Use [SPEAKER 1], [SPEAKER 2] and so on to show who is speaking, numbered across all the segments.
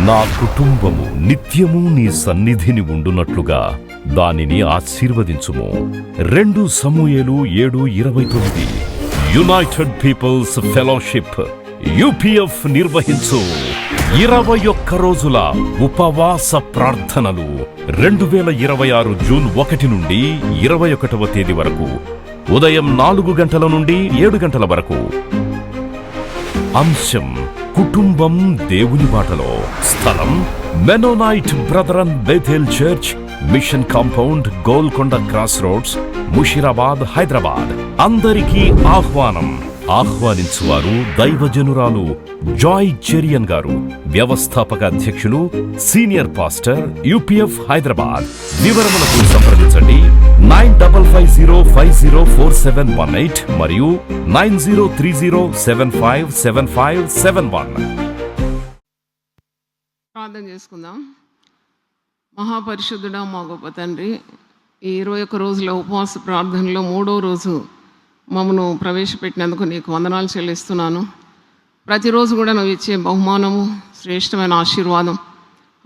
[SPEAKER 1] నా కుటుంబము నిత్యము నీ సన్నిధిని ఉండునట్లుగా దానిని ఆశీర్వదించుము. 2 సమూయేలు 7:29. యునైటెడ్ పీపుల్స్ ఫెలోషిప్ యూపీఎఫ్ నిర్వహించు 21 రోజుల ఉపవాస ప్రార్థనలు 2026 జూన్ 1 నుండి 21వ తేదీ వరకు ఉదయం 4 గంటల నుండి 7 గంటల వరకు. అంశం కుటుంబం దేవుని బాటలో. స్థలం Mennonite brethren Bethell church, mission compound, Golconda crossroads, Musheerabad, Hyderabad. అందరికీ ఆహ్వానం. ఆహ్వానించువారు దైవజనురాలు జాయ్ చెరియన్ గారు, వ్యవస్థాపక అధ్యక్షులు, సీనియర్ పాస్టర్, యూపీఎఫ్ హైదరాబాద్. వివరములకు సంప్రదించండి 9050504718 మరియు 9030757571.
[SPEAKER 2] ప్రార్థన చేసుకుందాం. మహాపరిశుద్ధుడా మా గొప్ప తండ్రి, ఈ 21 రోజుల ఉపవాస ప్రార్థనలో 3వ రోజు మమ్మను ప్రవేశపెట్టినందుకు నీకు వందనాలు చెల్లిస్తున్నాను. ప్రతిరోజు కూడా నువ్వు ఇచ్చే బహుమానము, శ్రేష్టమైన ఆశీర్వాదం,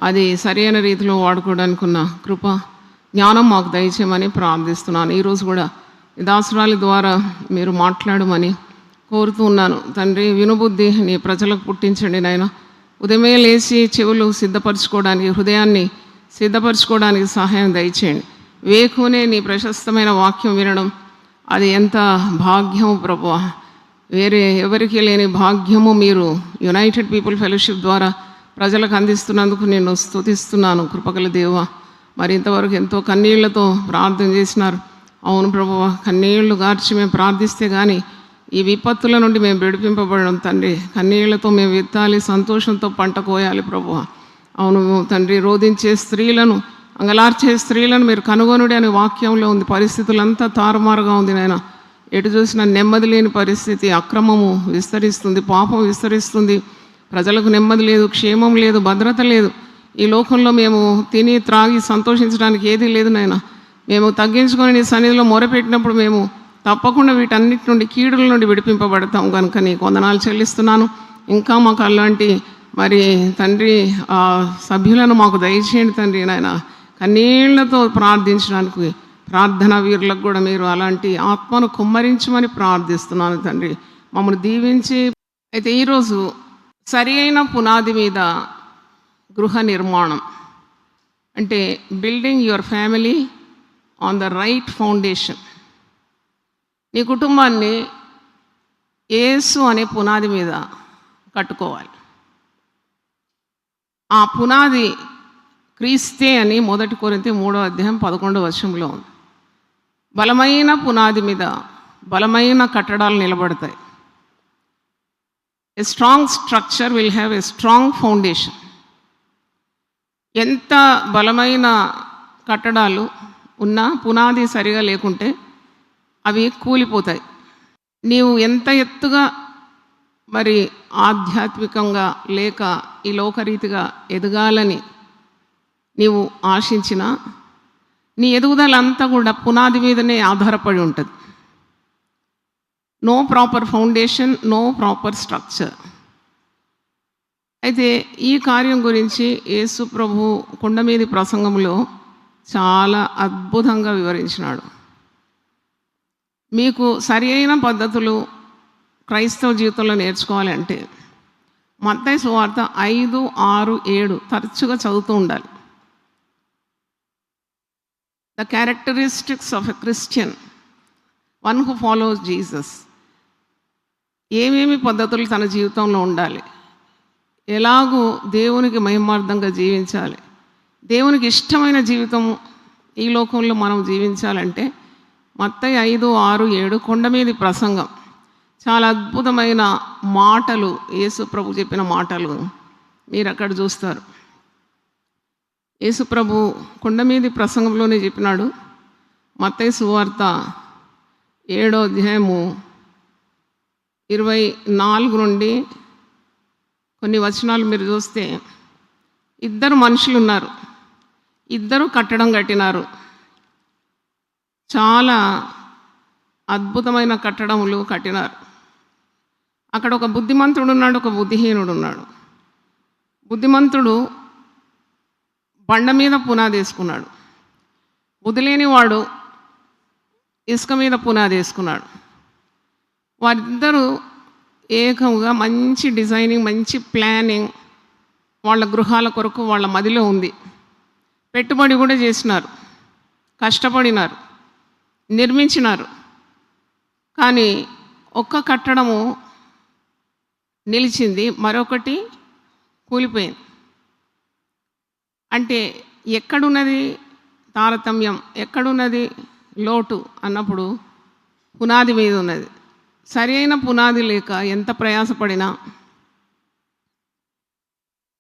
[SPEAKER 2] అది సరైన రీతిలో వాడుకోవడానికి ఉన్న కృప, జ్ఞానం మాకు దయచేయమని ప్రార్థిస్తున్నాను. ఈరోజు కూడా ఈ దాసురాలి ద్వారా మీరు మాట్లాడమని కోరుతూ ఉన్నాను తండ్రి. వినుబుద్ధి నీ ప్రజలకు పుట్టించండి నాయన. ఉదయమే లేచి చెవులు సిద్ధపరచుకోవడానికి, హృదయాన్ని సిద్ధపరచుకోవడానికి సహాయం దయచేయండి. వేకునే నీ ప్రశస్తమైన వాక్యం వినడం అది ఎంత భాగ్యము ప్రభువా. వేరే ఎవరికి లేని భాగ్యము మీరు యునైటెడ్ పీపుల్ ఫెలోషిప్ ద్వారా ప్రజలకు అందిస్తున్నందుకు నేను స్తుతిస్తున్నాను కృపగల దేవా. మరి ఇంతవరకు ఎంతో కన్నీళ్లతో ప్రార్థన చేసినారు. అవును ప్రభువా, కన్నీళ్లు గార్చి మేము ప్రార్థిస్తే కానీ ఈ విపత్తుల నుండి మేము విడిపింపబడడం తండ్రి. కన్నీళ్లతో మేము విత్తాలి, సంతోషంతో పంట కోయాలి ప్రభువా. అవును తండ్రి, రోధించే స్త్రీలను, అంగలార్చే స్త్రీలను మీరు కనుగొనుడి అనే వాక్యంలో ఉంది. పరిస్థితులంతా తారుమారుగా ఉంది నాయన. ఎటు చూసినా నెమ్మది లేని పరిస్థితి, అక్రమము విస్తరిస్తుంది, పాపం విస్తరిస్తుంది, ప్రజలకు నెమ్మది లేదు, క్షేమం లేదు, భద్రత లేదు. ఈ లోకంలో మేము తిని త్రాగి సంతోషించడానికి ఏదీ లేదు నాయన. మేము తగ్గించుకొని నీ సన్నిధిలో మొరపెట్టినప్పుడు మేము తప్పకుండా వీటన్నిటి నుండి, కీడుల నుండి విడిపింపబడతాం కనుక నీకు వందనాలు చెల్లిస్తున్నాను. ఇంకా మాకు అలాంటి మరి తండ్రి సభ్యులను మాకు దయచేయండి తండ్రి నాయన. కన్నీళ్లతో ప్రార్థించడానికి ప్రార్థనా వీరులకు కూడా మీరు అలాంటి ఆత్మను కుమ్మరించమని ప్రార్థిస్తున్నాను తండ్రి. మమ్మల్ని దీవించి. అయితే ఈరోజు సరి అయిన పునాది మీద గృహ నిర్మాణం అంటే building your family on the right foundation. నీ కుటుంబాన్ని యేసు అనే పునాది మీద కట్టుకోవాలి. ఆ పునాది క్రీస్తే అని 1 కొరింథీ 3:11 ఉంది. బలమైన పునాది మీద బలమైన కట్టడాలు నిలబడతాయి. A strong structure will have a strong foundation. ఎంత బలమైన కట్టడాలు ఉన్నా పునాది సరిగా లేకుంటే అవి కూలిపోతాయి. నీవు ఎంత ఎత్తుగా మరి ఆధ్యాత్మికంగా లేక ఈ లోకరీతిగా ఎదగాలని నీవు ఆశించినా నీ ఎదుగుదల అంతా కూడా పునాది మీదనే ఆధారపడి ఉంటుంది. No proper foundation, no proper structure. అయితే ఈ కార్యం గురించి యేసు ప్రభు కొండ మీది ప్రసంగంలో చాలా అద్భుతంగా వివరించినాడు. మీకు సరి అయిన పద్ధతులు క్రైస్తవ జీవితంలో నేర్చుకోవాలి అంటే మత్తయి సువార్త 5, 6, 7 తరచుగా చదువుతూ ఉండాలి. The characteristics of a Christian, one who follows Jesus. ఏమేమి పద్ధతులు తన జీవితంలో ఉండాలి, ఎలాగూ దేవునికి మహిమార్థంగా జీవించాలి, దేవునికి ఇష్టమైన జీవితం ఈ లోకంలో మనం జీవించాలంటే మత్తయి 5, 6, 7 కొండ మీది ప్రసంగం. చాలా అద్భుతమైన మాటలు, యేసు ప్రభు చెప్పిన మాటలు మీరు అక్కడ చూస్తారు. యేసు ప్రభు కొండ మీది ప్రసంగంలోనే చెప్పినాడు. మత్తయి సువార్త 7:24 నుండి కొన్ని వచనాలు మీరు చూస్తే, 2 మనుషులు ఉన్నారు, 2 కట్టడం కట్టినారు. చాలా అద్భుతమైన కట్టడములు కట్టినారు. అక్కడ ఒక బుద్ధిమంతుడు ఉన్నాడు, ఒక బుద్ధిహీనుడు ఉన్నాడు. బుద్ధిమంతుడు బండ మీద పునాది వేసుకున్నాడు, బుద్ధి లేనివాడు ఇసుక మీద పునాది వేసుకున్నాడు. వారిద్దరూ ఏకంగా మంచి డిజైనింగ్, మంచి ప్లానింగ్ వాళ్ళ గృహాల కొరకు వాళ్ళ మదిలో ఉంది. పెట్టుబడి కూడా చేసినారు, కష్టపడినారు, నిర్మించినారు. కానీ ఒక్క కట్టడము నిలిచింది, మరొకటి కూలిపోయింది. అంటే ఎక్కడున్నది తారతమ్యం, ఎక్కడున్నది లోటు అన్నప్పుడు పునాది మీద ఉన్నది. సరి అయిన పునాది లేక ఎంత ప్రయాసపడినా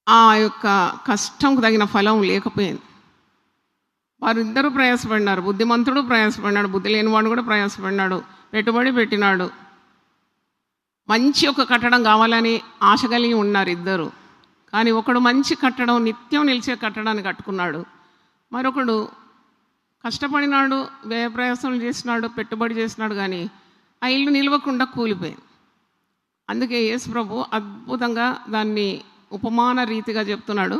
[SPEAKER 2] ఆ యొక్క కష్టంకు తగిన ఫలం లేకపోయింది. వారిద్దరూ ప్రయాసపడినారు. బుద్ధిమంతుడు ప్రయాసపడినాడు, బుద్ధి లేనివాడు కూడా ప్రయాసపడినాడు, పెట్టుబడి పెట్టినాడు. మంచి ఒక కట్టడం కావాలని ఆశ కలిగి ఉన్నారు ఇద్దరు. కానీ ఒకడు మంచి కట్టడం, నిత్యం నిలిచే కట్టడాన్ని కట్టుకున్నాడు. మరొకడు కష్టపడినాడు, వ్యయ ప్రయాసాలు చేసినాడు, పెట్టుబడి చేసినాడు, కానీ ఆ ఇల్లు నిలవకుండా కూలిపోయింది. అందుకే యేసు ప్రభు అద్భుతంగా దాన్ని ఉపమాన రీతిగా చెప్తున్నాడు.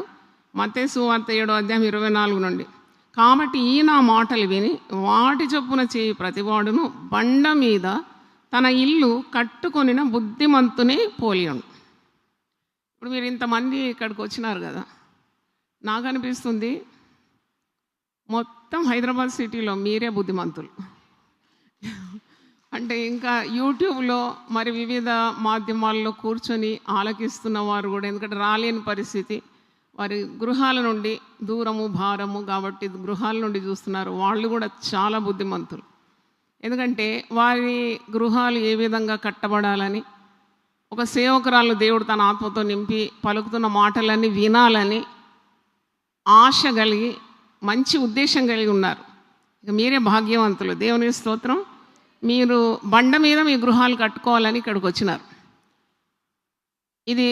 [SPEAKER 2] మత్తయి సువార్త 7:24 నుండి. కాబట్టి ఈ నా మాటలు విని వాటి చొప్పున చేయి ప్రతివాడును బండ మీద తన ఇల్లు కట్టుకొనిన బుద్ధిమంతుని పోలియుండు. ఇప్పుడు మీరు ఇంతమంది ఇక్కడికి వచ్చినారు కదా, నాకు అనిపిస్తుంది మొత్తం హైదరాబాద్ సిటీలో మీరే బుద్ధిమంతులు. అంటే ఇంకా యూట్యూబ్లో మరి వివిధ మాధ్యమాల్లో కూర్చొని ఆలకిస్తున్న వారు కూడా, ఎందుకంటే రాలేని పరిస్థితి, వారి గృహాల నుండి దూరము భారము కాబట్టి గృహాల నుండి చూస్తున్నారు. వాళ్ళు కూడా చాలా బుద్ధిమంతులు. ఎందుకంటే వారి గృహాలు ఏ విధంగా కట్టబడాలని, ఒక సేవకురాలు దేవుడు తన ఆత్మతో నింపి పలుకుతున్న మాటలన్నీ వినాలని ఆశ కలిగి మంచి ఉద్దేశం కలిగి ఉన్నారు. ఇక మీరే భాగ్యవంతులు. దేవునికి స్తోత్రం. మీరు బండ మీద మీ గృహాలు కట్టుకోవాలని ఇక్కడికి వచ్చినారు. ఇది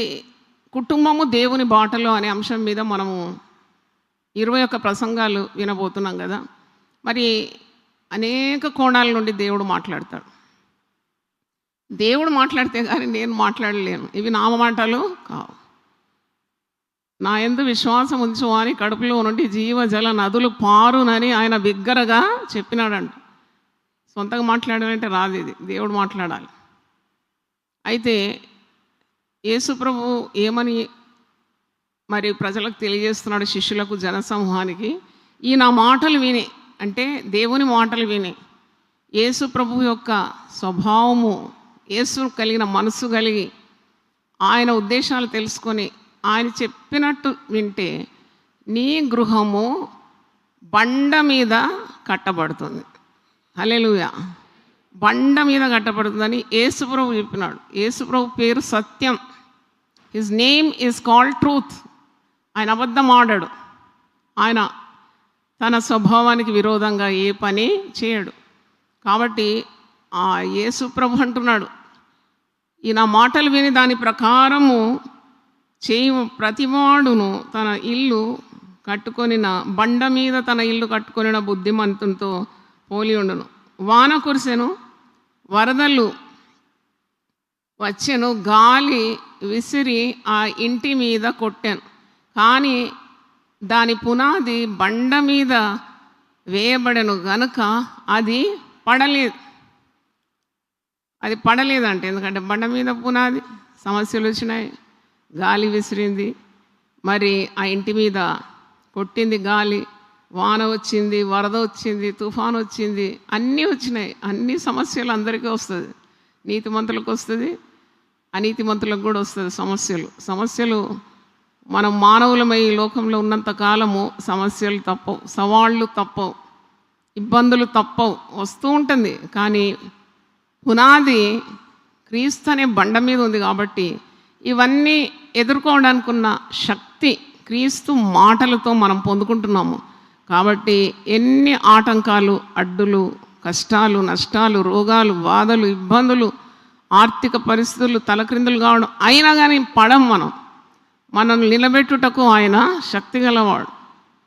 [SPEAKER 2] కుటుంబము దేవుని బాటలో అనే అంశం మీద మనము 21 ప్రసంగాలు వినబోతున్నాం కదా. మరి అనేక కోణాల నుండి దేవుడు మాట్లాడతాడు. దేవుడు మాట్లాడితే కానీ నేను మాట్లాడలేను. ఇవి నా మాటలు కావు. నా యందు విశ్వాసం ఉంచు అని కడుపులో నుండి జీవజల నదులు పారునని ఆయన బిగ్గరగా చెప్పినాడంట. సొంతగా మాట్లాడాలంటే రాదు, ఇది దేవుడు మాట్లాడాలి. అయితే యేసు ప్రభు ఏమని మరి ప్రజలకు తెలియజేస్తున్నాడు, శిష్యులకు, జనసమూహానికి? ఈ నా మాటలు విని, అంటే దేవుని మాటలు విని, యేసు ప్రభు యొక్క స్వభావము, యేసు కలిగిన మనసు కలిగి ఆయన ఉద్దేశాలు తెలుసుకొని ఆయన చెప్పినట్టు వింటే నీ గృహము బండ మీద కట్టబడుతుంది. హల్లెలూయా. బండ మీద కట్టబడుతుందని యేసు ప్రభు చెప్పినాడు. యేసు ప్రభు పేరు సత్యం. His name is called truth. ఆయన అబద్ధం ఆడాడు. ఆయన తన స్వభావానికి విరోధంగా ఏ పని చేయడు. కాబట్టి ఆ యేసు ప్రభు అంటున్నాడు, ఈ నా మాటలు విని దాని ప్రకారము చేయ ప్రతివాడును తన ఇల్లు కట్టుకొనిన బండ మీద తన ఇల్లు కట్టుకొనిన బుద్ధిమంతునితో పోలి ఉండును. వాన కురిసెను, వరదలు వచ్చెను, గాలి విసిరి ఆ ఇంటి మీద కొట్టాను, కానీ దాని పునాది బండ మీద వేయబడెను గనుక అది పడలేదు. అది పడలేదంటే ఎందుకంటే బండ మీద పునాది, సమస్యలు వచ్చినాయి, గాలి విసిరింది, మరి ఆ ఇంటి మీద కొట్టింది గాలి, వాన వచ్చింది, వరద వచ్చింది, తుఫాను వచ్చింది, అన్నీ వచ్చినాయి. అన్ని సమస్యలు అందరికీ వస్తుంది. నీతిమంతులకు వస్తుంది, అనీతిమంతులకు కూడా వస్తుంది సమస్యలు. మనం మానవులమై ఈ లోకంలో ఉన్నంత కాలము సమస్యలు తప్పవు, సవాళ్ళు తప్పవు, ఇబ్బందులు తప్పవు, వస్తూ ఉంటుంది. కానీ పునాది క్రీస్తు అనే బండ మీద ఉంది కాబట్టి ఇవన్నీ ఎదుర్కోవడానికి ఉన్న శక్తి క్రీస్తు మాటలతో మనం పొందుకుంటున్నాము. కాబట్టి ఎన్ని ఆటంకాలు, అడ్డులు, కష్టాలు, నష్టాలు, రోగాలు, బాధలు, ఇబ్బందులు, ఆర్థిక పరిస్థితులు తలక్రిందులు కావడం అయినా కానీ పడం. మనల్ని నిలబెట్టుటకు ఆయన శక్తి గలవాడు.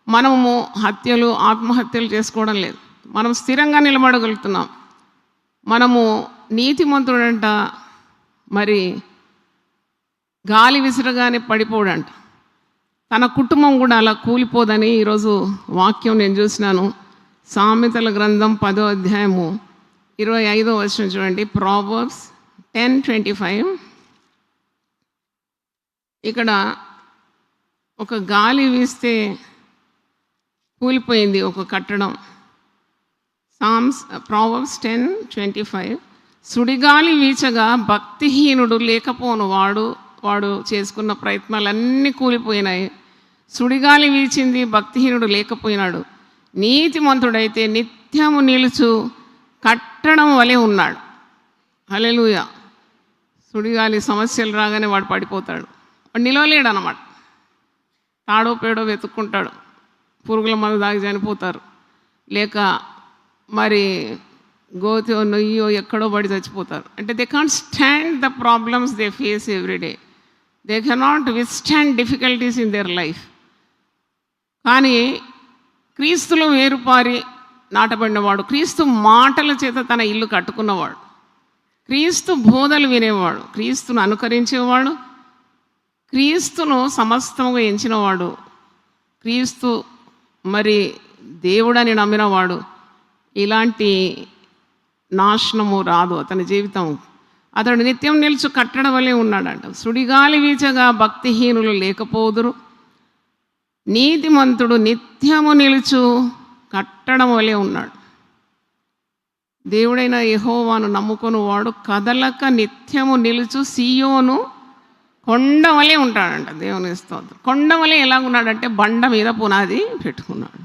[SPEAKER 2] మనము హత్యలు, ఆత్మహత్యలు చేసుకోవడం లేదు. మనం స్థిరంగా నిలబడగలుగుతున్నాం. మనము నీతిమంతుడంట మరి గాలి విసరగానే పడిపోడంట. తన కుటుంబం కూడా అలా కూలిపోదని ఈరోజు వాక్యం నేను చూసినాను. సామెతల గ్రంథం 10వ అధ్యాయము 25వ వచనం చూడండి. ప్రావర్బ్స్ 10:25. ఇక్కడ ఒక గాలి వీస్తే కూలిపోయింది ఒక కట్టడం. ప్రావర్బ్స్ 10:25. సుడిగాలి వీచగా భక్తిహీనుడు లేకపోను వాడు చేసుకున్న ప్రయత్నాలన్నీ కూలిపోయినాయి. సుడిగాలి వీచింది, భక్తిహీనుడు లేకపోయినాడు. నీతిమంతుడైతే నిత్యము నిలుచు కట్టడం వలె ఉన్నాడు. హల్లెలూయా. సుడిగాలి సమస్యలు రాగానే వాడు పడిపోతాడు, వాడు నిలవలేడు అన్నమాట. తాడో పేడో వెతుక్కుంటాడు, పురుగుల మందు దాగి చనిపోతారు, లేక మరి గోతో నొయ్యో ఎక్కడో పడి చచ్చిపోతారు. అంటే they can't stand the problems they face everyday. They cannot withstand difficulties in their life. కానీ క్రీస్తులో వేరుపారి నాటబడినవాడు, క్రీస్తు మాటల చేత తన ఇల్లు కట్టుకున్నవాడు, క్రీస్తు బోధలు వినేవాడు, క్రీస్తును అనుకరించేవాడు, క్రీస్తును సమస్తముగా ఎంచినవాడు, క్రీస్తు మరి దేవుడని నమ్మినవాడు, ఇలాంటి నాశనము రాదు అతని జీవితం. అతడు నిత్యం నిలుచు కట్టడం వల్లే ఉన్నాడంట. సుడిగాలి వీచగా భక్తిహీనులు లేకపోదురు, నీతిమంతుడు నిత్యము నిలుచు కట్టడం వల్లే ఉన్నాడు. దేవుడైన యెహోవాను నమ్ముకొని వాడు కదలక నిత్యము నిలుచు సీయోను కొండ వలె ఉంటాడంట. దేవుని స్తోత్రం. కొండ వలె ఎలాగున్నాడంటే బండ మీద పునాది పెట్టుకున్నాడు.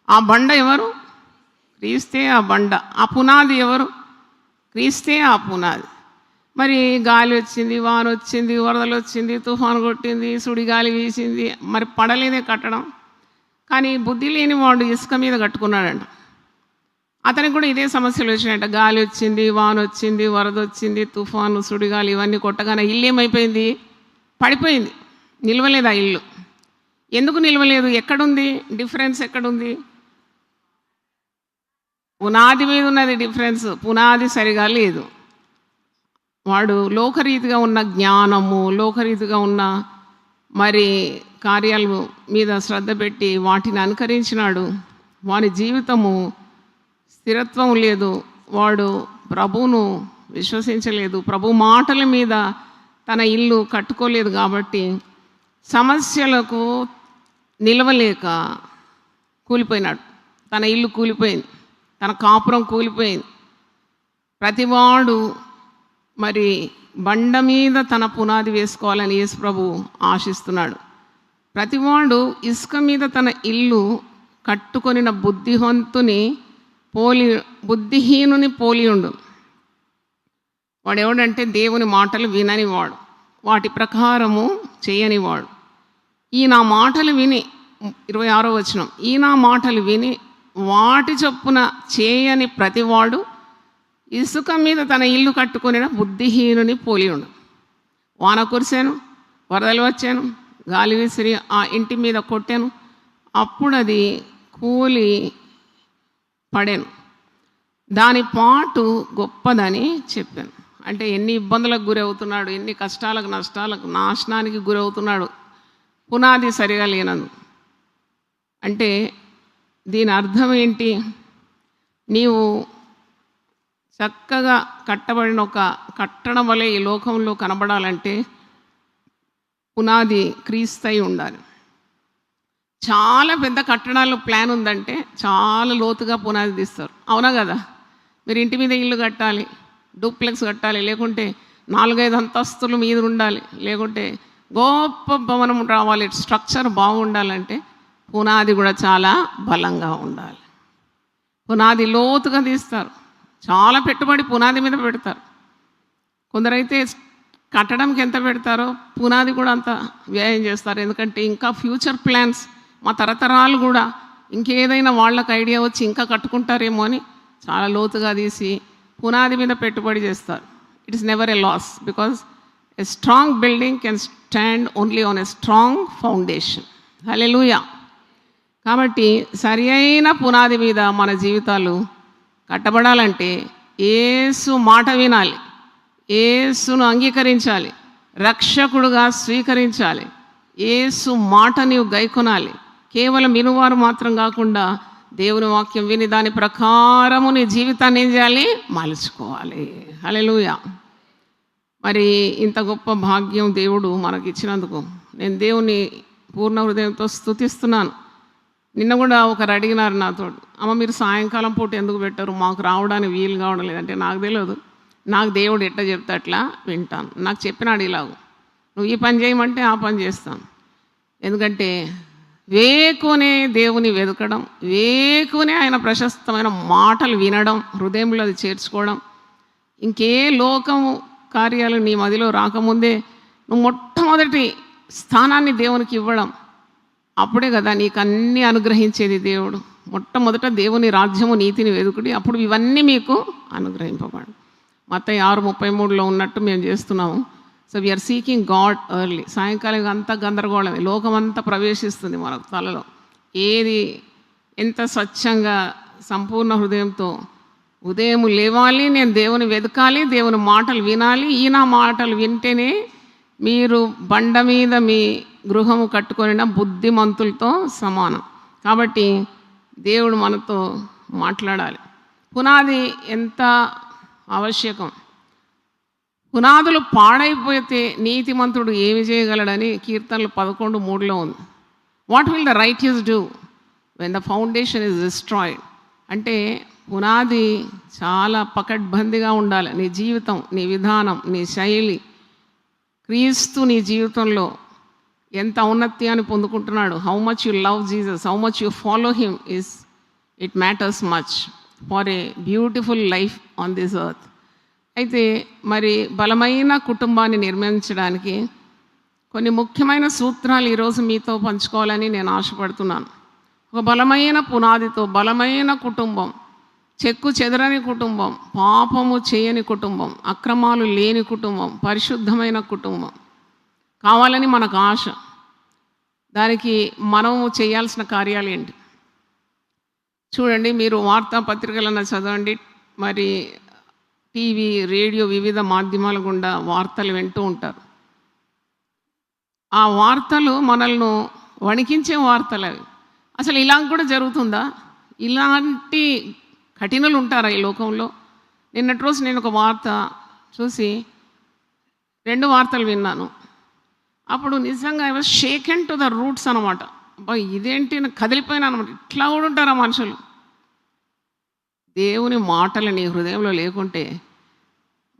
[SPEAKER 2] ఆ బండ ఎవరు? క్రీస్తే ఆ బండ. ఆ పునాది ఎవరు? క్రీస్తే ఆ పునాది. మరి గాలి వచ్చింది, వాన వచ్చింది, వరదలు వచ్చింది, తుఫాను కొట్టింది, సుడిగాలి వీసింది, మరి పడలేదే కట్టడం. కానీ బుద్ధి లేని వాడు ఇసుక మీద కట్టుకున్నాడంట. అతనికి కూడా ఇదే సమస్యలు వచ్చినాయంట. గాలి వచ్చింది, వాన వచ్చింది, వరద వచ్చింది, తుఫాను, సుడిగాలి ఇవన్నీ కొట్టగానే ఇల్లు ఏమైపోయింది? పడిపోయింది. నిలవలేదు ఆ ఇల్లు. ఎందుకు నిలవలేదు? ఎక్కడుంది డిఫరెన్స్? ఎక్కడుంది? పునాది మీద ఉన్నది డిఫరెన్స్. పునాది సరిగా లేదు. వాడు లోకరీతిగా ఉన్న జ్ఞానము, లోకరీతిగా ఉన్న మరి కార్యాల మీద శ్రద్ధ పెట్టి వాటిని అనుకరించినాడు. వాని జీవితము స్థిరత్వం లేదు. వాడు ప్రభువును విశ్వసించలేదు, ప్రభు మాటల మీద తన ఇల్లు కట్టుకోలేదు. కాబట్టి సమస్యలకు నిలవలేక కూలిపోయినాడు. తన ఇల్లు కూలిపోయింది, తన కాపురం కూలిపోయింది. ప్రతివాడు మరి బండ మీద తన పునాది వేసుకోవాలని యేసు ప్రభు ఆశిస్తున్నాడు. ప్రతివాడు ఇసుక మీద తన ఇల్లు కట్టుకొనిన బుద్ధిహీనుని పోలి ఉండు. వాడు ఎవడంటే దేవుని మాటలు విననివాడు, వాటి ప్రకారము చేయనివాడు. ఈ నా మాటలు విని 26వ వచనం, ఈ నా మాటలు విని వాటి చొప్పున చేయని ప్రతివాడు ఇసుక మీద తన ఇల్లు కట్టుకొనిన బుద్ధిహీనుని పోలి ఉండు. వాన కురిశాను, వరదలు వచ్చాను, గాలి విసిరి ఆ ఇంటి మీద కొట్టాను, అప్పుడు అది కూలి పడాను, దాని పాటు గొప్పదని చెప్పాను. అంటే ఎన్ని ఇబ్బందులకు గురవుతున్నాడు, ఎన్ని కష్టాలకు, నష్టాలకు, నాశనానికి గురవుతున్నాడు పునాది సరిగా లేనందు. అంటే దీని అర్థం ఏంటి? నీవు చక్కగా కట్టబడిన ఒక కట్టడం వలె ఈ లోకంలో కనబడాలంటే పునాది క్రీస్తై ఉండాలి. చాలా పెద్ద కట్టడాలు ప్లాన్ ఉందంటే చాలా లోతుగా పునాది తీస్తారు, అవునా కదా? మీరు ఇంటి మీద ఇల్లు కట్టాలి, డూప్లెక్స్ కట్టాలి, లేకుంటే 4-5 అంతస్తులు మీద ఉండాలి, లేకుంటే గొప్ప భవనం రావాలి, స్ట్రక్చర్ బాగుండాలంటే పునాది కూడా చాలా బలంగా ఉండాలి. పునాది లోతుగా తీస్తారు, చాలా పెట్టుబడి పునాది మీద పెడతారు. కొందరైతే కట్టడంకి ఎంత పెడతారో పునాది కూడా అంత వ్యయం చేస్తారు. ఎందుకంటే ఇంకా ఫ్యూచర్ ప్లాన్స్, మా తరతరాలు కూడా ఇంకేదైనా వాళ్ళకి ఐడియా వచ్చి ఇంకా కట్టుకుంటారేమో అని చాలా లోతుగా తీసి పునాది మీద పెట్టుబడి చేస్తారు. It is never a loss, because a strong building can stand only on a strong foundation. Hallelujah. కాబట్టి సరి అయిన పునాది మీద మన జీవితాలు కట్టబడాలంటే యేసు మాట వినాలి, యేసును అంగీకరించాలి, రక్షకుడుగా స్వీకరించాలి, యేసు మాట నీవు గైకొనాలి. కేవలం వినువారు మాత్రం కాకుండా దేవుని వాక్యం విని దాని ప్రకారము నీ జీవితాన్ని ఏం చేయాలి? మలుచుకోవాలి. హల్లెలూయా. మరి ఇంత గొప్ప భాగ్యం దేవుడు మనకిచ్చినందుకు నేను దేవుని పూర్ణ హృదయంతో స్తుతిస్తున్నాను. నిన్న కూడా ఒకరు అడిగినారు నాతో, అమ్మ మీరు సాయంకాలం పూట ఎందుకు పెట్టారు, మాకు రావడానికి వీలు కావడం లేదంటే నాకు తెలియదు. నాకు దేవుడు ఎట్లా చెప్తే అట్లా వింటాను. నాకు చెప్పినాడు ఇలాగ, నువ్వు ఈ పని చేయమంటే ఆ పని చేస్తాను. ఎందుకంటే వేకునే దేవుని వెతకడం, వేకునే ఆయన ప్రశస్తమైన మాటలు వినడం, హృదయంలో అది చేర్చుకోవడం, ఇంకే లోకము కార్యాలు నీ మదిలో రాకముందే నువ్వు మొట్టమొదటి స్థానాన్ని దేవునికి ఇవ్వడం, అప్పుడే కదా నీకు అన్నీ అనుగ్రహించేది దేవుడు. మొట్టమొదట దేవుని రాజ్యము నీతిని వెతుకుడి, అప్పుడు ఇవన్నీ మీకు అనుగ్రహింపబడు. మత్తయి 6:33 ఉన్నట్టు మేము చేస్తున్నాము. So we are seeking God early. సాయంకాలం అంతా గందరగోళమే, లోకం అంతా ప్రవేశిస్తుంది మన తలలో. ఏది ఎంత స్వచ్ఛంగా సంపూర్ణ హృదయంతో ఉదయం లేవాలి, నేను దేవుని వెతకాలి, దేవుని మాటలు వినాలి. ఈయన మాటలు వింటేనే మీరు బండ మీద మీ గృహము కట్టుకొనిన బుద్ధిమంతులతో సమానం. కాబట్టి దేవుడు మనతో మాట్లాడాలి. పునాది ఎంత ఆవశ్యకం. పునాదులు పాడైపోతే నీతిమంతుడు ఏమి చేయగలడని కీర్తనలు 11:3 ఉంది. What will the righteous do when the foundation is destroyed? అంటే పునాది చాలా పకడ్బందీగా ఉండాలి. నీ జీవితం, నీ విధానం, నీ శైలి, క్రీస్తు నీ జీవితంలో ఎంత ఔన్నత్యాన్ని పొందుకుంటున్నాడు. How much you love Jesus, how much you follow him is it matters much for a beautiful life on this earth. అయితే మరి బలమైన కుటుంబాన్ని నిర్మించడానికి కొన్ని ముఖ్యమైన సూత్రాలు ఈరోజు మీతో పంచుకోవాలని నేను ఆశపడుతున్నాను. ఒక బలమైన పునాదితో బలమైన కుటుంబం, చెక్కు చెదరని కుటుంబం, పాపము చేయని కుటుంబం, అక్రమాలు లేని కుటుంబం, పరిశుద్ధమైన కుటుంబం కావాలని మనకు ఆశ. దానికి మనము చేయాల్సిన కార్యాలు ఏంటి? చూడండి, మీరు వార్తాపత్రికలను చదవండి, మరి టీవీ, రేడియో, వివిధ మాధ్యమాల గుండా వార్తలు వింటూ ఉంటారు. ఆ వార్తలు మనల్ని వణికించే వార్తలు అవి. అసలు ఇలా కూడా జరుగుతుందా? ఇలాంటి కఠినలు ఉంటారా ఈ లోకంలో? నిన్నటి రోజు నేను ఒక వార్త చూసి 2 వార్తలు విన్నాను. అప్పుడు నిజంగా I was షేకెన్ to the roots అనమాట. అబ్బా ఇదేంటి, నాకు కదిలిపోయినా అనమాట. ఇట్లా కూడా ఉంటారా మనుషులు? దేవుని మాటలు నీ హృదయంలో లేకుంటే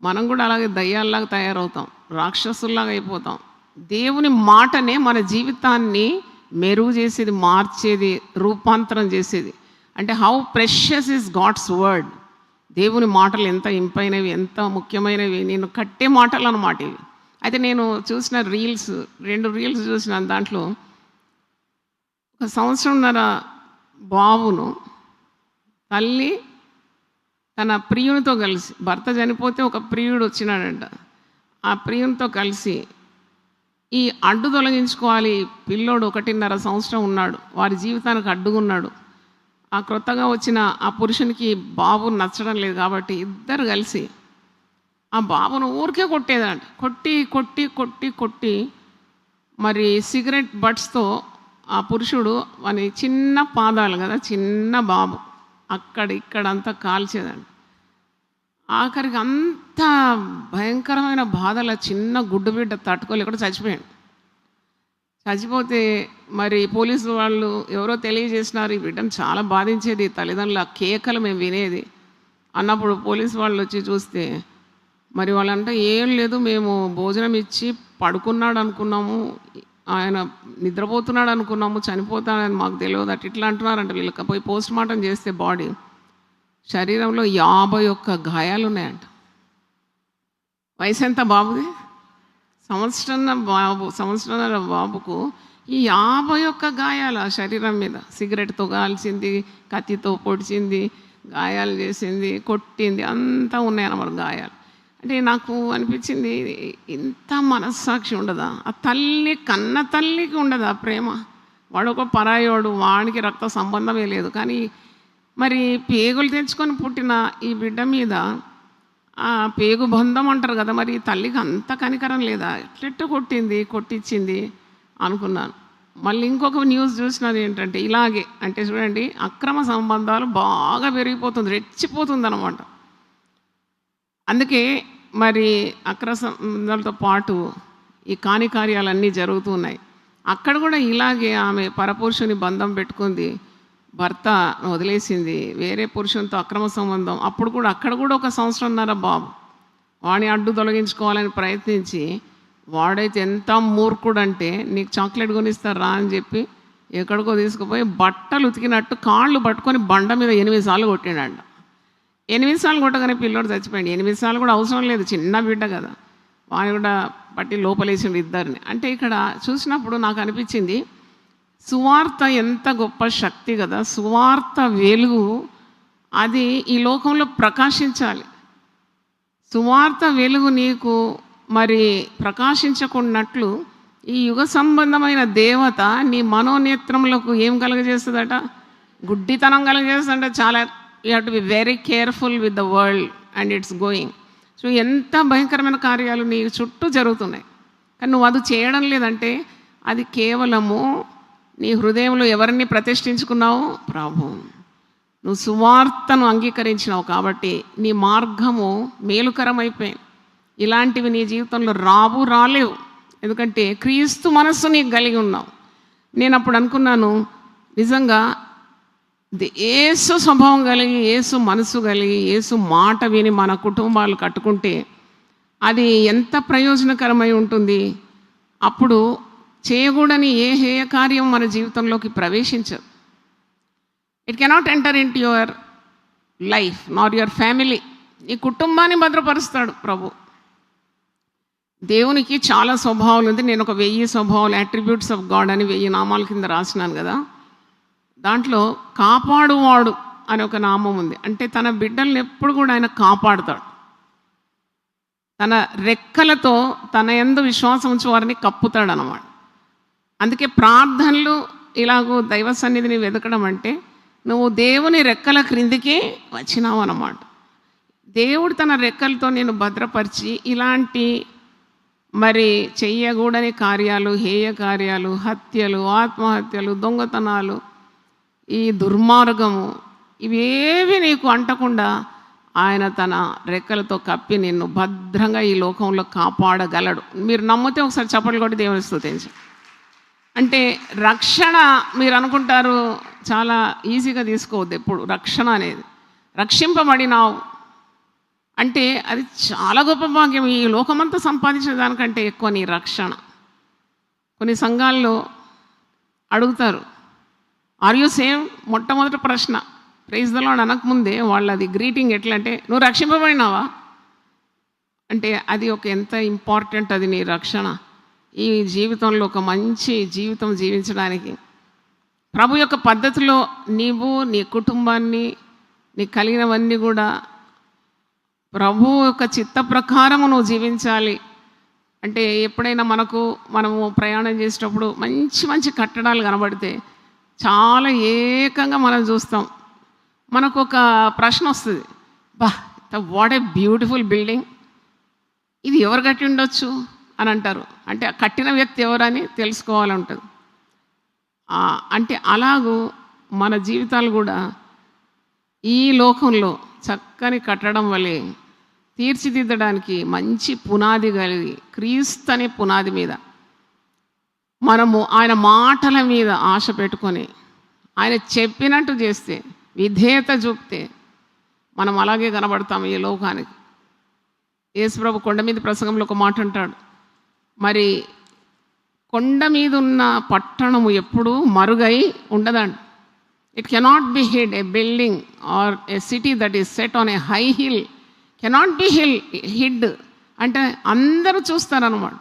[SPEAKER 2] మనం కూడా అలాగే దయ్యాల్లాగా తయారవుతాం, రాక్షసుల్లాగా అయిపోతాం. దేవుని మాటనే మన జీవితాన్ని మెరుగు చేసేది, మార్చేది, రూపాంతరం చేసేది. అంటే how precious is God's word. దేవుని మాటలు ఎంత ఇంపైనవి, ఎంత ముఖ్యమైనవి, నేను కట్టే మాటలు అన్నమాట ఇవి. అయితే నేను చూసిన రీల్స్, 2 రీల్స్ చూసిన. దాంట్లో 1 సంవత్సరంన్నర బాబును తల్లి తన ప్రియునితో కలిసి, భర్త చనిపోతే ఒక ప్రియుడు వచ్చినాడంట, ఆ ప్రియునితో కలిసి ఈ అడ్డు తొలగించుకోవాలి. పిల్లోడు 1.5 సంవత్సరం ఉన్నాడు, వారి జీవితానికి అడ్డుగున్నాడు. ఆ క్రొత్తగా వచ్చిన ఆ పురుషునికి బాబు నచ్చడం లేదు కాబట్టి ఇద్దరు కలిసి ఆ బాబును ఊరికే కొట్టేదంట. కొట్టి కొట్టి కొట్టి కొట్టి మరి సిగరెట్ బట్స్తో ఆ పురుషుడు వాని చిన్న పాదాలు కదా, చిన్న బాబు, అక్కడ ఇక్కడంతా కాల్చేదండి. ఆఖరికి అంత భయంకరమైన బాధల చిన్న గుడ్డు బిడ్డ తట్టుకోలేకుండా చచ్చిపోయాడు. చచ్చిపోతే మరి పోలీసు వాళ్ళు ఎవరో తెలియజేసినారు, ఈ బిడ్డను చాలా బాధించేది తల్లిదండ్రుల కేకలు మేము వినేది అన్నప్పుడు పోలీసు వాళ్ళు వచ్చి చూస్తే మరి వాళ్ళంటే ఏం లేదు, మేము భోజనం ఇచ్చి పడుకున్నాడు అనుకున్నాము, ఆయన నిద్రపోతున్నాడు అనుకున్నాము, చనిపోతాడని మాకు తెలియదు అట్ ఇట్లా అంటున్నారంట. వీళ్ళకి పోయి పోస్ట్ మార్టం చేస్తే బాడీ శరీరంలో 51 గాయాలు ఉన్నాయంట. వయసు ఎంత బాబుది? సంవత్సరంన్నర బాబుకు ఈ 51 గాయాలు ఆ శరీరం మీద. సిగరెట్తో కాల్చింది, కత్తితో పొడిచింది, గాయాలు చేసింది, కొట్టింది, అంతా ఉన్నాయన్నమాట గాయాలు. అంటే నాకు అనిపించింది, ఇంత మనస్సాక్షి ఉండదా? ఆ తల్లి, కన్న తల్లికి ఉండదా ప్రేమ? వాడు ఒక పరాయోడు, వాడికి రక్త సంబంధమే లేదు, కానీ మరి పేగులు తెచ్చుకొని పుట్టిన ఈ బిడ్డ మీద ఆ పేగు బంధం అంటారు కదా, మరి తల్లికి అంత కనికరం లేదా? ఎట్లెట్టు కొట్టింది, కొట్టించింది. అనుకున్నాను. మళ్ళీ ఇంకొక న్యూస్ చూసినది ఏంటంటే ఇలాగే, అంటే చూడండి, అక్రమ సంబంధాలు బాగా పెరిగిపోతుంది, రెచ్చిపోతుందన్నమాట. అందుకే మరి అక్రమ సంబంధాలతో పాటు ఈ కాని కార్యాలన్నీ జరుగుతున్నాయి. అక్కడ కూడా ఇలాగే ఆమె పరపురుషుని బంధం పెట్టుకుంది, భర్త వదిలేసింది, వేరే పురుషునితో అక్రమ సంబంధం. అప్పుడు కూడా అక్కడ కూడా 1 సంవత్సరంన్నర బాబు వాడిని అడ్డు తొలగించుకోవాలని ప్రయత్నించి, వాడైతే ఎంత మూర్ఖుడంటే నీకు చాక్లెట్ కొనిస్తారు రా అని చెప్పి ఎక్కడికో తీసుకుపోయి బట్టలు ఉతికినట్టు కాళ్ళు పట్టుకొని బండ మీద 8 సార్లు కొట్టిండంట. 8 సార్లు కొట్టగానే పిల్లోడు చచ్చిపోయాడు. 8 సార్లు కూడా అవసరం లేదు, చిన్న బిడ్డ కదా, వాని కూడా పట్టి లోపలేసిండు ఇద్దరిని. అంటే ఇక్కడ చూసినప్పుడు నాకు అనిపించింది, సువార్త ఎంత గొప్ప శక్తి కదా, సువార్త వెలుగు అది ఈ లోకంలో ప్రకాశించాలి. సువార్త వెలుగు నీకు మరి ప్రకాశించకున్నట్లు ఈ యుగ సంబంధమైన దేవత నీ మనోనేత్రములకు ఏం కలుగజేస్తుందట? గుడ్డితనం కలుగజేస్తుందంటే చాలా. You have to be very careful with the world and it's going. So ఎంత భయంకరమైన కార్యాలు నీ చుట్టూ జరుగుతున్నాయి, కానీ నువ్వు అది చేయడం లేదంటే అది కేవలము నీ హృదయంలో ఎవరిని ప్రతిష్ఠించుకున్నావు? ప్రభు. నువ్వు సువార్తను అంగీకరించినావు కాబట్టి నీ మార్గము మేలుకరమైపోయింది. ఇలాంటివి నీ జీవితంలో రాలేవు, ఎందుకంటే క్రీస్తు మనస్సు నీకు కలిగి ఉన్నావు. నేను అప్పుడు అనుకున్నాను, నిజంగా యేసు స్వభావం కలిగి, యేసు మనసు కలిగి, యేసు మాట విని మన కుటుంబాలు కట్టుకుంటే అది ఎంత ప్రయోజనకరమై ఉంటుంది. అప్పుడు చేయకూడని ఏ హేయ కార్యం మన జీవితంలోకి ప్రవేశించదు. It cannot enter into your life nor your family. ఈ కుటుంబాన్ని భద్రపరుస్తాడు ప్రభు. దేవునికి చాలా స్వభావాలు ఉంది. నేను ఒక 1000 స్వభావాలు, అట్రిబ్యూట్స్ ఆఫ్ గాడ్ అని 1000 నామాల కింద రాసినాను కదా. దాంట్లో కాపాడువాడు అని ఒక నామం ఉంది. అంటే తన బిడ్డల్ని ఎప్పుడు కూడా ఆయన కాపాడుతాడు. తన రెక్కలతో తన యందు విశ్వాసం ఉంచి వారిని కప్పుతాడు అన్నమాట. అందుకే ప్రార్థనలు ఇలాగూ దైవ సన్నిధిని వెతకడం అంటే నువ్వు దేవుని రెక్కల క్రిందికి వచ్చినావు అన్నమాట. దేవుడు తన రెక్కలతో నేను భద్రపరిచి ఇలాంటి మరి చెయ్యకూడని కార్యాలు, హేయ కార్యాలు, హత్యలు, ఆత్మహత్యలు, దొంగతనాలు, ఈ దుర్మార్గము, ఇవేవి నీకు అంటకుండా ఆయన తన రెక్కలతో కప్పి నిన్ను భద్రంగా ఈ లోకంలో కాపాడగలడు. మీరు నమ్మితే ఒకసారి చప్పట్లు కొట్టి దేవుని స్తుతించండి. అంటే రక్షణ మీరు అనుకుంటారు చాలా ఈజీగా తీసుకోవద్దు. ఎప్పుడు రక్షణ అనేది, రక్షింపబడినావు అంటే అది చాలా గొప్ప భాగ్యం. ఈ లోకమంతా సంపాదించిన దానికంటే ఎక్కువ నీ రక్షణ. కొన్ని సంఘాల్లో అడుగుతారు, ఆర్ యూ సేవ్? మొట్టమొదటి ప్రశ్న ప్రైజ్ ద లార్డ్ అనకముందే వాళ్ళది గ్రీటింగ్ ఎట్లా అంటే, నువ్వు రక్షింపబడినావా అంటే అది ఒక ఎంత ఇంపార్టెంట్ అది నీ రక్షణ. ఈ జీవితంలో ఒక మంచి జీవితం జీవించడానికి ప్రభు యొక్క పద్ధతిలో నీవు నీ కుటుంబాన్ని నీ కలిగినవన్నీ కూడా ప్రభు యొక్క చిత్త ప్రకారము నువ్వు జీవించాలి. అంటే ఎప్పుడైనా మనము ప్రయాణం చేసేటప్పుడు మంచి మంచి కట్టడాలు కనబడితే చాలా ఏకంగా మనం చూస్తాం. మనకు ఒక ప్రశ్న వస్తుంది, వాట్ ఏ బ్యూటిఫుల్ బిల్డింగ్, ఇది ఎవరు కట్టి ఉండొచ్చు అని అంటారు. అంటే ఆ కట్టిన వ్యక్తి ఎవరని తెలుసుకోవాలంటుంది. అంటే అలాగూ మన జీవితాలు కూడా ఈ లోకంలో చక్కని కట్టడం వల్లే తీర్చిదిద్దడానికి మంచి పునాది కలిగి క్రీస్తు అనే పునాది మీద మనము ఆయన మాటల మీద ఆశ పెట్టుకొని ఆయన చెప్పినట్టు చేస్తే, విధేయత చూపితే మనం అలాగే కనబడతాం ఈ లోకానికి. యేసుప్రభు కొండ మీద ప్రసంగంలో ఒక మాట అంటాడు, మరి కొండ మీద ఉన్న పట్టణము ఎప్పుడూ మరుగై ఉండదండి. It cannot be hid. A building or a city that is set on a high hill cannot be hid. అంటే అందరూ చూస్తారన్నమాట,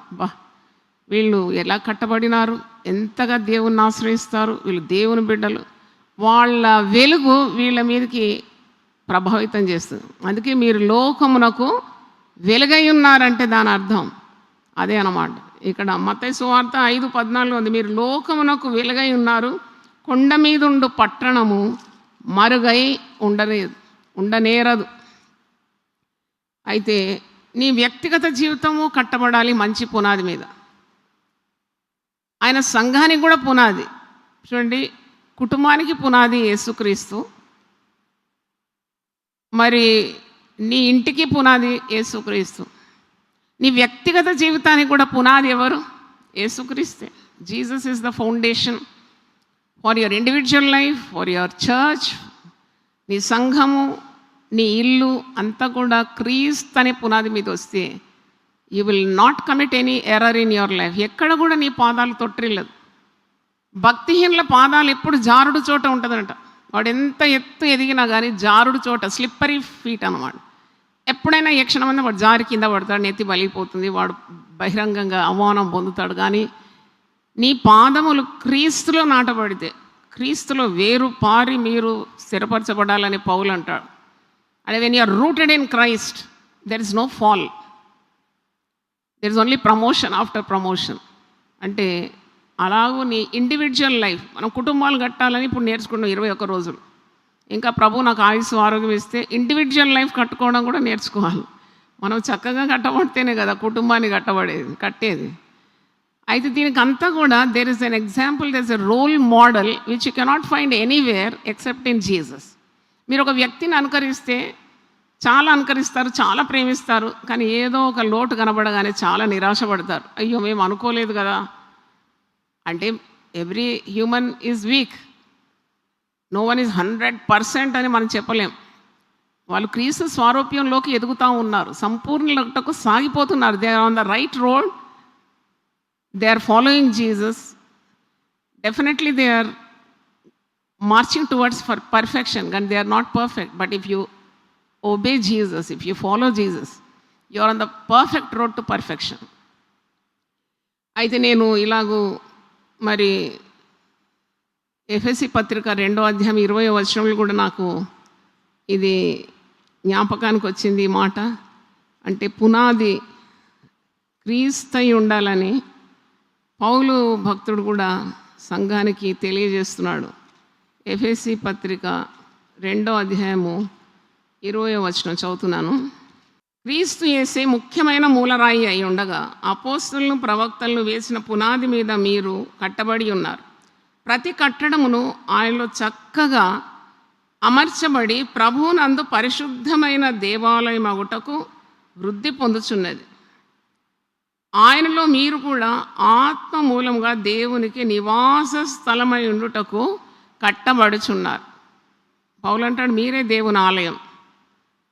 [SPEAKER 2] వీళ్ళు ఎలా కట్టబడినారు, ఎంతగా దేవుణ్ణి ఆశ్రయిస్తారు, వీళ్ళు దేవుని బిడ్డలు, వాళ్ళ వెలుగు వీళ్ళ మీదకి ప్రభావితం చేస్తుంది. అందుకే మీరు లోకమునకు వెలుగై ఉన్నారంటే దాని అర్థం అదే అన్నమాట. ఇక్కడ మత్తయి సువార్త 5:14 ఉంది, మీరు లోకమునకు వెలుగై ఉన్నారు, కొండ మీద ఉండు పట్టణము మరుగై ఉండనేరదు. అయితే నీ వ్యక్తిగత జీవితము కట్టబడాలి మంచి పునాది మీద. ఆయన సంఘానికి కూడా పునాది. చూడండి, కుటుంబానికి పునాది యేసుక్రీస్తు, మరి నీ ఇంటికి పునాది యేసుక్రీస్తు, నీ వ్యక్తిగత జీవితానికి కూడా పునాది ఎవరు? యేసుక్రీస్తే. Jesus is the foundation for your individual life, for your church. నీ సంఘము, నీ ఇల్లు అంతా కూడా క్రీస్తు అనే పునాది మీద వస్తే you will not commit any error in your life. ఎక్కడ కూడా నీ పాదాలు తొట్టిల్లదు. భక్తిహీనుల పాదాలు ఎప్పుడు జారుడు చోట ఉంటుందంట. వాడు ఎంత ఎత్తు ఎదిగినా కానీ జారుడు చోట, స్లిప్పరీ ఫీట్ అన్నమాట. ఎప్పుడైనా ఏ క్షణమైనా వాడు జారి కింద పడతాడు, నెత్తి బలిపోతుంది, వాడు బహిరంగంగా అవమానం పొందుతాడు. కానీ నీ పాదములు క్రీస్తులో నాటబడితే, క్రీస్తులో వేరు పారి మీరు స్థిరపరచబడాలని పౌలు అంటాడు. And when you're rooted in Christ there is no fall, there is only promotion after promotion. అంటే అలాగూ నీ ఇండివిజువల్ లైఫ్, మనం కుటుంబాలు కట్టాలని ఇప్పుడు నేర్చుకున్నాం 21 రోజులు. ఇంకా ప్రభు నాకు ఆయుస్సు ఆరోగ్యం ఇస్తే ఇండివిజువల్ లైఫ్ కట్టుకోవడం కూడా నేర్చుకోవాలి. మనం చక్కగా కట్టబడితేనే కదా కుటుంబాన్ని కట్టేది. అయితే దీనికి అంతా కూడా there is an example, there is a role model which you cannot find anywhere except in Jesus. మీరు ఒక వ్యక్తిని అనుకరిస్తే చాలా అనుకరిస్తారు, చాలా ప్రేమిస్తారు, కానీ ఏదో ఒక లోటు కనబడగానే చాలా నిరాశపడతారు. అయ్యో మేము అనుకోలేదు కదా. అంటే every human is weak, no one is 100% అని మనం చెప్పలేం. వాళ్ళు క్రీస్తు స్వారూప్యంలోకి ఎదుగుతూ ఉన్నారు, సంపూర్ణతకు సాగిపోతున్నారు. They are on the right road, they are following Jesus. Definitely they are marching towards for perfection, కానీ they are not perfect. But if you obey Jesus, if you follow Jesus, you are on the perfect road to perfection. అయితే నేను ఇలాగూ మరి ఎఫెసీ పత్రిక 2వ అధ్యాయం 20వ వచనంలో కూడా నాకు ఇది జ్ఞాపకానికి వచ్చింది ఈ మాట. అంటే పునాది క్రీస్తై ఉండాలని పౌలు భక్తుడు కూడా సంఘానికి తెలియజేస్తున్నాడు. ఎఫెసీ పత్రిక 2వ అధ్యాయము 20వ వచనం చదువుతున్నాను. క్రీస్తు యేసే ముఖ్యమైన మూలరాయి అయి ఉండగా అపోస్తలులను ప్రవక్తలను వేసిన పునాది మీద మీరు కట్టబడి ఉన్నారు. ప్రతి కట్టడమును ఆయనలో చక్కగా అమర్చబడి ప్రభువునందు పరిశుద్ధమైన దేవాలయం అగుటకు వృద్ధి పొందుచున్నది. ఆయనలో మీరు కూడా ఆత్మ మూలంగా దేవునికి నివాస స్థలమై ఉండుటకు కట్టబడుచున్నారు. పౌలు అంటాడు, మీరే దేవుని ఆలయం.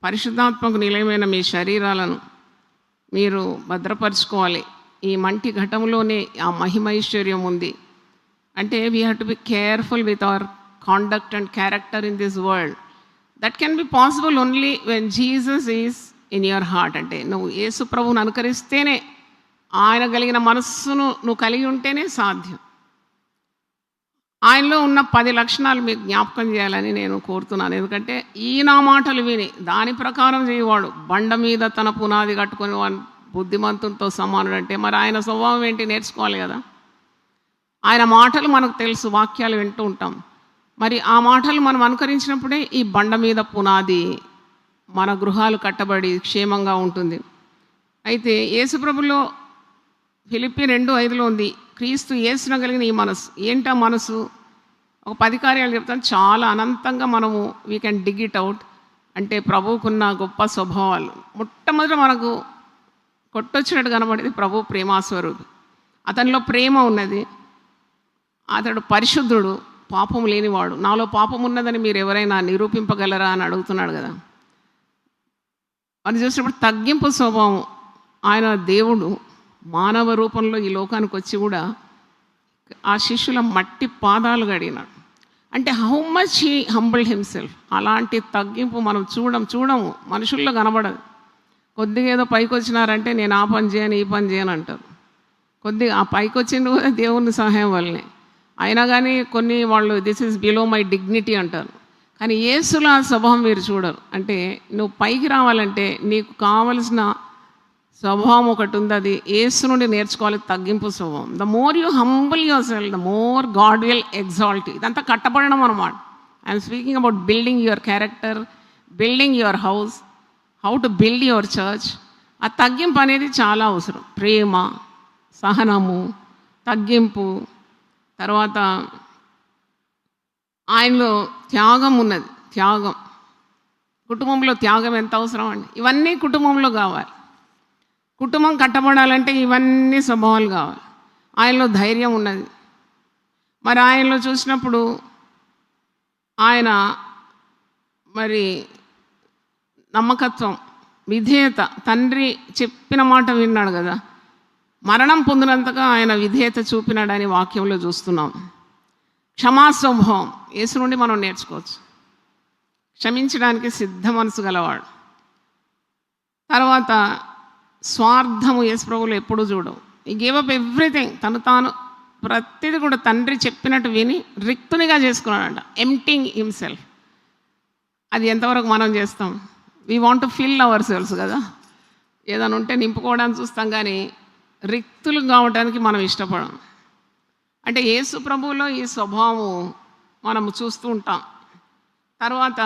[SPEAKER 2] పరిశుద్ధాత్మకు నిలయమైన మీ శరీరాలను మీరు భద్రపరచుకోవాలి. ఈ మంటి ఘటంలోనే ఆ మహిమైశ్వర్యం ఉంది. అంటే we have to be careful with our conduct and character in this world. That can be possible only when Jesus is in your heart. అంటే నువ్వు యేసు ప్రభువును అనుకరిస్తేనే, ఆయన కలిగిన మనస్సును నువ్వు కలిగి ఉంటేనే సాధ్యం. ఆయనలో ఉన్న 10 లక్షణాలు మీకు జ్ఞాపకం చేయాలని నేను కోరుతున్నాను. ఎందుకంటే ఈ నా మాటలు విని దాని ప్రకారం చేయవాడు బండ మీద తన పునాది కట్టుకొని వాడు బుద్ధిమంతునితో సమానుడు. అంటే మరి ఆయన స్వభావం ఏంటి నేర్చుకోవాలి కదా. ఆయన మాటలు మనకు తెలుసు, వాక్యాలు వింటూ ఉంటాం. మరి ఆ మాటలు మనం అనుకరించినప్పుడే ఈ బండ మీద పునాది మన గృహాలు కట్టబడి క్షేమంగా ఉంటుంది. అయితే యేసుప్రభులో ఫిలిప్పీ 2:5లో ఉంది, క్రీస్తు యేసున కలిగిన ఈ మనసు. ఏంటా మనసు? ఒక 10 కార్యాలు చెప్తాను, చాలా అనంతంగా మనము we can dig it out. అంటే ప్రభువుకున్న గొప్ప స్వభావాలు. మొట్టమొదట మనకు కొట్టొచ్చినట్టు కనబడేది ప్రభు ప్రేమాస్వరూపి. అతనిలో ప్రేమ ఉన్నది. అతడు పరిశుద్ధుడు, పాపం లేనివాడు. నాలో పాపం ఉన్నదని మీరు ఎవరైనా నిరూపింపగలరా అని అడుగుతున్నాడు కదా. అది చూసినప్పుడు తగ్గింపు స్వభావం. ఆయన దేవుడు మానవ రూపంలో ఈ లోకానికి వచ్చి కూడా ఆ శిష్యుల మట్టి పాదాలు గడిగినాడు. అంటే how much he humbled himself. అలాంటి తగ్గింపు మనం చూడము, మనుషుల్లో కనబడదు. కొద్దిగా ఏదో పైకి వచ్చినారంటే నేను ఆ పని చేయను, ఈ పని చేయను అంటారు. కొద్దిగా ఆ పైకి వచ్చింది కూడా దేవుని సహాయం వల్లనే. అయినా కానీ కొన్ని వాళ్ళు this is below my dignity అంటారు. కానీ యేసులో ఆ స్వభావం మీరు చూడరు. అంటే నువ్వు పైకి రావాలంటే నీకు కావలసిన స్వభావం ఒకటి ఉంది, అది యేసు నుండి నేర్చుకోవాలి, తగ్గింపు స్వభావం. The more you humble your self, the more God will exalt. ఇదంతా కట్టబడడం అన్నమాట. I'm speaking about building your character, building your house, how to build your church. ఆ తగ్గింపు అనేది చాలా అవసరం. ప్రేమ, సహనము, తగ్గింపు, తర్వాత ఆయనలో త్యాగం ఉన్నది. త్యాగం, కుటుంబంలో త్యాగం ఎంత అవసరం అండి. ఇవన్నీ కుటుంబంలో కావాలి. కుటుంబం కట్టబడాలంటే ఇవన్నీ స్వభావాలు కావాలి. ఆయనలో ధైర్యం ఉన్నది. మరి ఆయనలో చూసినప్పుడు ఆయన మరి నమ్మకత్వం, విధేయత, తండ్రి చెప్పిన మాట విన్నాడు కదా, మరణం పొందినంతగా ఆయన విధేయత చూపినాడని వాక్యంలో చూస్తున్నాం. క్షమా స్వభావం యేసు నుండి మనం నేర్చుకోవచ్చు. క్షమించడానికి సిద్ధ మనసు గలవాడు. తర్వాత స్వార్థము యేసు ప్రభువులో ఎప్పుడూ చూడవు. ఈ గేవ్ అప్ ఎవ్రీథింగ్, తను తాను ప్రతిదీ కూడా తండ్రి చెప్పినట్టు విని రిక్తునిగా చేసుకున్నాడంట. ఎంప్టింగ్ హిమ్సెల్ఫ్. అది ఎంతవరకు మనం చేస్తాం? We want to fill hour cells కదా, ఏదైనా ఉంటే నింపుకోవడానికి చూస్తాం, కానీ రిక్తులు కావడానికి మనం ఇష్టపడం. అంటే యేసు ప్రభువులో ఈ స్వభావం మనం చూస్తూ ఉంటాం. తర్వాత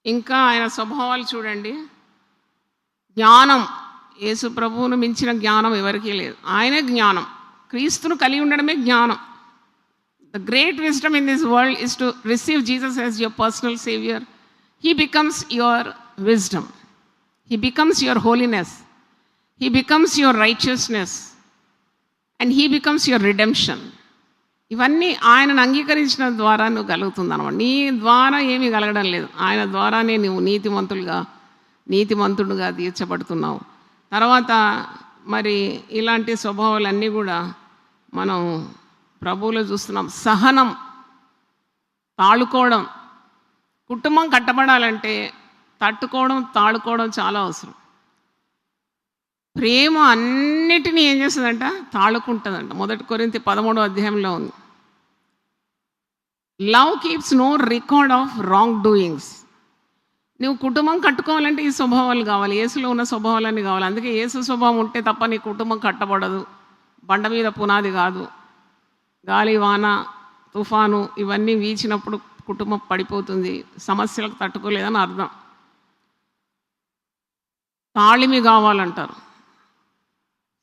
[SPEAKER 2] ఇంకా ఆయన స్వభావాలు చూడండి. జ్ఞానం, యేసు ప్రభువును మించిన జ్ఞానం ఎవరికీ లేదు. ఆయనే జ్ఞానం. క్రీస్తును కలిగి ఉండడమే జ్ఞానం. The great wisdom in this world is to receive Jesus as your personal saviour. He becomes your wisdom, he becomes your holiness, he becomes your righteousness, and he becomes your redemption. ఇవన్నీ ఆయనను అంగీకరించిన ద్వారా నువ్వు కలుగుతుంది అన్నమాట. నీ ద్వారా ఏమీ కలగడం లేదు, ఆయన ద్వారానే నువ్వు నీతిమంతుడుగా తీర్చబడుతున్నావు. తర్వాత మరి ఇలాంటి స్వభావాలన్నీ కూడా మనం ప్రభువులో చూస్తున్నాం. సహనం, తాళుకోవడం. కుటుంబం కట్టబడాలంటే తట్టుకోవడం, తాళుకోవడం చాలా అవసరం. ప్రేమ అన్నిటినీ ఏం చేస్తుందంట? తాళుకుంటుందంట. 1 కొరింథీ 13వ అధ్యాయంలో ఉంది. Love keeps no record of wrong doings. నువ్వు కుటుంబం కట్టుకోవాలంటే ఈ స్వభావాలు కావాలి, యేసులో ఉన్న స్వభావాలన్నీ కావాలి. అందుకే యేసు స్వభావం ఉంటే తప్ప నీ కుటుంబం కట్టబడదు. బండ మీద పునాది కాదు. గాలి, వాన, తుఫాను ఇవన్నీ వీచినప్పుడు కుటుంబం పడిపోతుంది, సమస్యలకు తట్టుకోలేదని అర్థం. తాళిమి కావాలంటారు,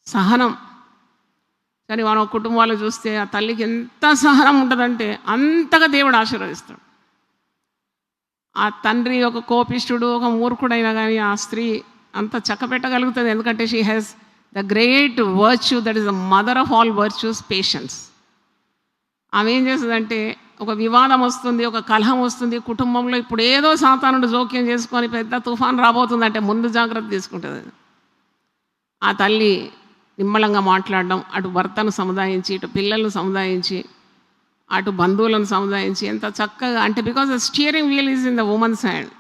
[SPEAKER 2] సహనం. కానీ మనం కుటుంబాలు చూస్తే ఆ తల్లికి ఎంత సహనం ఉంటుందంటే అంతగా దేవుడు ఆశీర్వదిస్తాడు. ఆ తండ్రి ఒక కోపిష్ఠుడు, ఒక మూర్ఖుడైనా కానీ ఆ స్త్రీ అంత చక్కబెట్టగలుగుతుంది. ఎందుకంటే she has the great virtue, that is the mother of all virtues, patience. ఆమె ఏం చేస్తుందంటే, ఒక వివాదం వస్తుంది, ఒక కలహం వస్తుంది కుటుంబంలో, ఇప్పుడు ఏదో సాతానుడు జోక్యం చేసుకొని పెద్ద తుఫాన్ రాబోతుందంటే ముందు జాగ్రత్త తీసుకుంటుంది. ఆ తల్లి నిమ్మలంగా మాట్లాడడం, అటు భర్తను సముదాయించి, ఇటు పిల్లలను సముదాయించి, అటు బంధువులను సముదాయించి ఎంత చక్కగా. అంటే because the steering wheel is in the women's hand.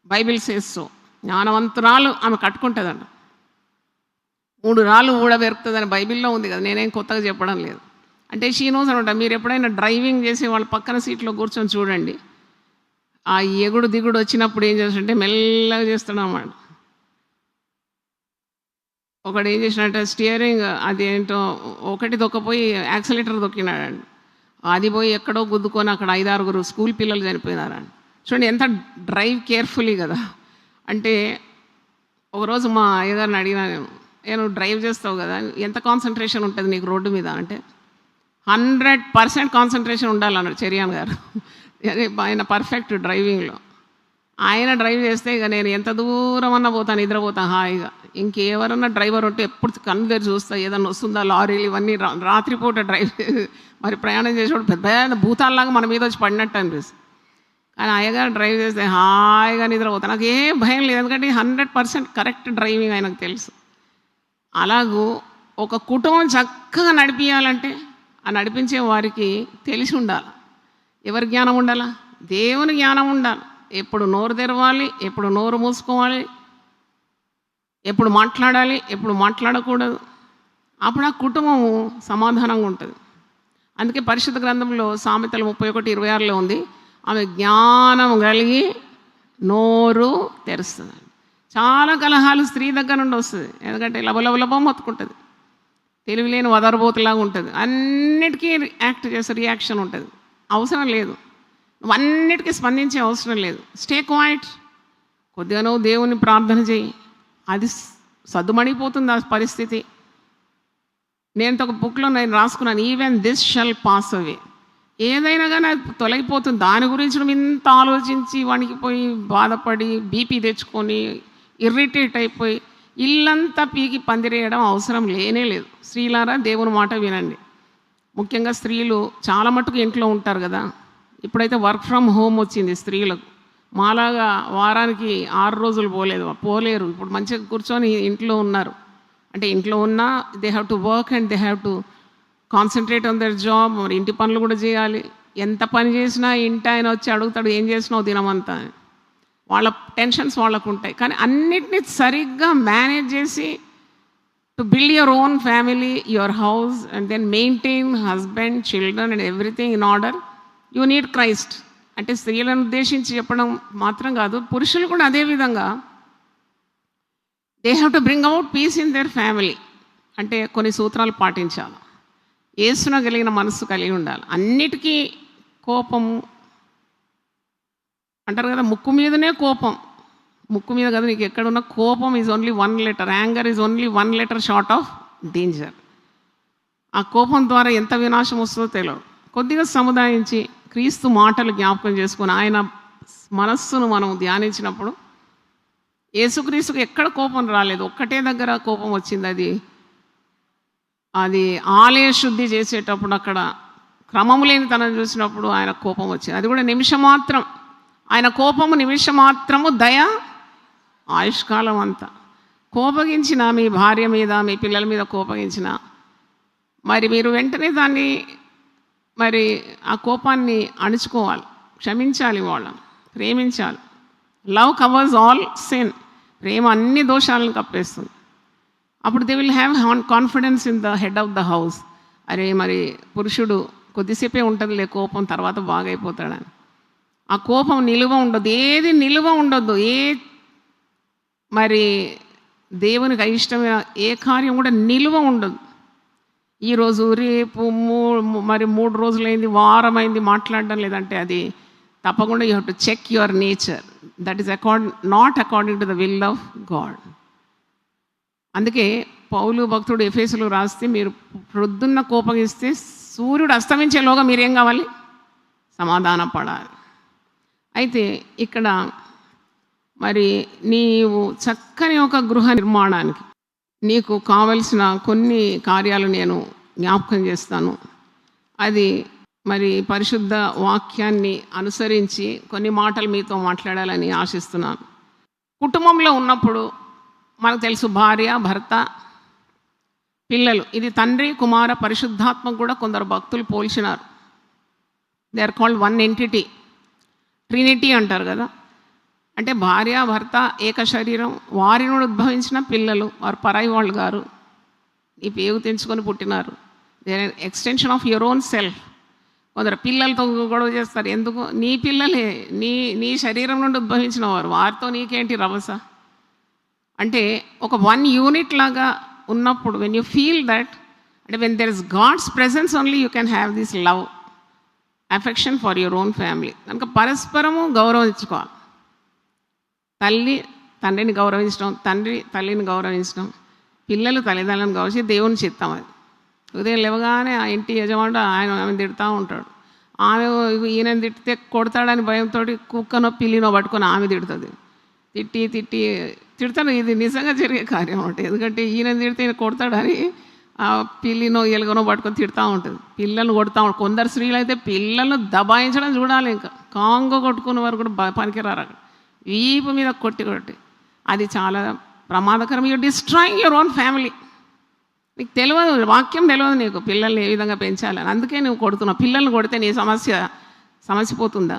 [SPEAKER 2] Bible says so. జ్ఞానవంతురాలు ఆమె కట్టుకుంటుందంట. 3 రాళ్ళు ఊడబెరుకుతుందని బైబిల్లో ఉంది కదా, నేనేం కొత్తగా చెప్పడం లేదు. అంటే షీ నోస్ అనమాట. మీరు ఎప్పుడైనా డ్రైవింగ్ చేసి వాళ్ళ పక్కన సీట్లో కూర్చొని చూడండి, ఆ ఎగుడు దిగుడు వచ్చినప్పుడు ఏం చేస్తుంటే మెల్లగా చేస్తాడు అన్నమాట. ఒకడు ఏం చేసినట్టే స్టీరింగ్ అదేంటో ఒకటి దొక్కపోయి యాక్సిలేటర్ దొక్కినాడండి. అది పోయి ఎక్కడో గుద్దుకొని అక్కడ 5-6 స్కూల్ పిల్లలు చనిపోయినారండి. చూడండి ఎంత డ్రైవ్ కేర్ఫుల్లీ కదా. అంటే ఒకరోజు మా అయ్యగారిని అడిగినా, నేను డ్రైవ్ చేస్తావు కదా, ఎంత కాన్సన్ట్రేషన్ ఉంటుంది నీకు రోడ్డు మీద అంటే, 100% కాన్సన్ట్రేషన్ ఉండాలన్నాడు చెరియాన్ గారు. ఆయన పర్ఫెక్ట్ డ్రైవింగ్లో. ఆయన డ్రైవ్ చేస్తే ఇక నేను ఎంత దూరం అన్నా పోతాను, నిద్రపోతాను హాయిగా. ఇంకెవరన్నా డ్రైవర్ ఉంటే ఎప్పుడు కన్ను తెరిచి చూస్తా, ఏదన్నా వస్తుందా లారీలు ఇవన్నీ. రాత్రిపూట డ్రైవ్ మరి ప్రయాణం చేసేవాడు పెద్ద భూతాల్లాగా మన మీద వచ్చి పడినట్టు అనిపిస్తుంది. కానీ అయ్యగారు డ్రైవ్ చేస్తే హాయిగా నిద్రపోతాను, నాకు ఏం భయం లేదు. ఎందుకంటే 100% కరెక్ట్ డ్రైవింగ్ ఆయనకు తెలుసు. అలాగూ ఒక కుటుంబం చక్కగా నడిపించాలంటే ఆ నడిపించే వారికి తెలిసి ఉండాలి. ఎవరి జ్ఞానం ఉండాలా? దేవుని జ్ఞానం ఉండాలి. ఎప్పుడు నోరు తెరవాలి, ఎప్పుడు నోరు మూసుకోవాలి, ఎప్పుడు మాట్లాడాలి, ఎప్పుడు మాట్లాడకూడదు. అప్పుడు ఆ కుటుంబము సమాధానంగా ఉంటుంది. అందుకే పరిశుద్ధ గ్రంథంలో సామెతలు 31:26 ఉంది, ఆమె జ్ఞానం కలిగి నోరు తెరుస్తుంది. చాలా కలహాలు స్త్రీ దగ్గర నుండి వస్తుంది. ఎందుకంటే లబలబలబం మొత్తుకుంటుంది, తెలివిలేని వదరబోతులాగా ఉంటుంది, అన్నిటికీ రియాక్షన్ ఉంటుంది. అవసరం లేదు, నువ్వు అన్నిటికీ స్పందించే అవసరం లేదు. Stay quiet. కొద్దిగా నువ్వు దేవుని ప్రార్థన చేయి, అది సద్దుమణిపోతుంది ఆ పరిస్థితి. నేను ఒక బుక్లో నేను రాసుకున్నాను, ఈవెన్ దిస్ షల్ పాస్ అవే. ఏదైనా కానీ అది తొలగిపోతుంది. దాని గురించి నువ్వు ఇంత ఆలోచించి వణికిపోయి బాధపడి బీపీ తెచ్చుకొని ఇర్రిటేట్ అయిపోయి ఇల్లంతా పీకి పందిరేయడం అవసరం లేనే లేదు. స్త్రీలారా, దేవుని మాట వినండి. ముఖ్యంగా స్త్రీలు చాలా మటుకు ఇంట్లో ఉంటారు కదా. ఇప్పుడైతే వర్క్ ఫ్రమ్ హోమ్ వచ్చింది స్త్రీలకు. మాలాగా వారానికి 6 రోజులు పోలేరు. ఇప్పుడు మంచిగా కూర్చొని ఇంట్లో ఉన్నారు. అంటే ఇంట్లో ఉన్నా they have to work and they have to concentrate on their job. మరి ఇంటి పనులు కూడా చేయాలి. ఎంత పని చేసినా ఇంటి ఆయన వచ్చి అడుగుతాడు, ఏం చేసినావు దినమంతా. వాళ్ళ టెన్షన్స్ వాళ్ళకు ఉంటాయి. కానీ అన్నిటినీ సరిగ్గా మేనేజ్ చేసి to build your own family, your house and then maintain husband, children and everything in order, you need Christ. అంటే స్త్రీలను ఉద్దేశించి చెప్పడం మాత్రం కాదు, పురుషులు కూడా అదే విధంగా they have to bring out peace in their family. అంటే కొన్ని సూత్రాలు పాటించాలి. యేసునగలిగిన మనస్సు కలిగి ఉండాలి. అన్నిటికీ కోపము అంటారు కదా, ముక్కు మీదనే కోపం. ముక్కు మీద కదా, నీకు ఎక్కడున్న కోపం is only 1 letter, anger is only 1 letter short of danger. ఆ కోపం ద్వారా ఎంత వినాశం వస్తుందో తెలియదు. కొద్దిగా సముదాయించి క్రీస్తు మాటలు జ్ఞాపకం చేసుకొని ఆయన మనస్సును మనం ధ్యానించినప్పుడు యేసుక్రీస్తుకు ఎక్కడ కోపం రాలేదు, ఒక్కటే దగ్గర కోపం వచ్చింది. అది ఆలయ శుద్ధి చేసేటప్పుడు అక్కడ క్రమము లేని తనను చూసినప్పుడు ఆయన కోపం వచ్చింది. అది కూడా నిమిషం మాత్రం. ఆయన కోపము నిమిషం మాత్రము, దయ ఆయుష్కాలం అంతా. కోపగించిన మీ భార్య మీద, మీ పిల్లల మీద కోపగించిన మరి మీరు వెంటనే దాన్ని మరి ఆ కోపాన్ని అణుచుకోవాలి, క్షమించాలి, వాళ్ళని ప్రేమించాలి. Love covers all sin. ప్రేమ అన్ని దోషాలను కప్పేస్తుంది. అప్పుడు they will have confidence in the head of the house. అరే మరి పురుషుడు కొద్దిసేపే ఉంటుందిలే కోపం, తర్వాత బాగైపోతాడని. ఆ కోపం నిలువ ఉండదు, ఏది నిలువ ఉండొద్దు. మరి దేవునికి అయిష్టమైన ఏ కార్యం కూడా నిలువ ఉండదు. ఈరోజు రేపు 3 రోజులైంది, వారమైంది మాట్లాడడం లేదంటే అది తప్పకుండా you have to check your nature. That is not according to the will of God. అందుకే పౌలు భక్తుడు ఎఫెసులు రాస్తే, మీరు ప్రొద్దున్న కోపగిస్తే సూర్యుడు అస్తమించేలోగా మీరేం కావాలి? సమాధాన పడాలి. అయితే ఇక్కడ మరి నీవు చక్కని ఒక గృహ నిర్మాణానికి నీకు కావలసిన కొన్ని కార్యాలు నేను జ్ఞాపకం చేస్తాను. అది మరి పరిశుద్ధ వాక్యాన్ని అనుసరించి కొన్ని మాటలు మీతో మాట్లాడాలని ఆశిస్తున్నాను. కుటుంబంలో ఉన్నప్పుడు మనకు తెలుసు, భార్య, భర్త, పిల్లలు, ఇది తండ్రి, కుమార, పరిశుద్ధాత్మ కూడా కొందరు భక్తులు పోల్చినారు. They are called one entity, trinity అంటారు కదా. అంటే భార్య, భర్త ఏక శరీరం. వారి నుండి ఉద్భవించిన పిల్లలు, వారు పరాయి వాళ్ళు గారు, ఈ పేగు తెంచుకొని పుట్టినారు. They are extension of your own self. కొందరు పిల్లలతో గొడవ చేస్తారు. ఎందుకు? నీ పిల్లలే, నీ శరీరం నుండి ఉద్భవించిన వారు, వారితో నీకేంటి రభస? అంటే ఒక 1 unit లాగా ఉన్నప్పుడు వెన్ యూ ఫీల్ దట్, అంటే when there is God's presence only you can have this love, affection for your own family. కనుక పరస్పరము గౌరవించుకోవాలి. తల్లి తండ్రిని గౌరవించడం, తండ్రి తల్లిని గౌరవించడం, పిల్లలు తల్లిదండ్రులను గౌరవించి దేవుని చిత్తం. అది ఉదయం లేవగానే ఆ ఇంటి యజమానుడు ఆమె తిడుతూ ఉంటాడు. ఆమె ఈయన తిట్టితే కొడతాడని భయంతో కుక్కనో పిల్లినో పట్టుకొని ఆమె తిడుతుంది. తిడతాడు. ఇది నిజంగా జరిగే కార్యం ఉంటుంది. ఎందుకంటే ఈయన తిడితే ఈయన కొడతాడని ఆ పిల్లినో ఎలుగనో పట్టుకొని తిడుతూ ఉంటుంది. పిల్లల్ని కొడుతూ ఉంటాడు. కొందరు స్త్రీలు అయితే పిల్లలను దబాయించడం చూడాలి. ఇంకా కాంగో కొట్టుకునే వారు కూడా పనికిరారు. అక్కడ వీపు మీద కొట్టి అది చాలా ప్రమాదకరం. You destroying your own family. నీకు తెలియదు, వాక్యం తెలియదు నీకు పిల్లల్ని ఏ విధంగా పెంచాలని. అందుకే నువ్వు కొడుతున్నావు. పిల్లల్ని కొడితే నీ సమస్య పోతుందా?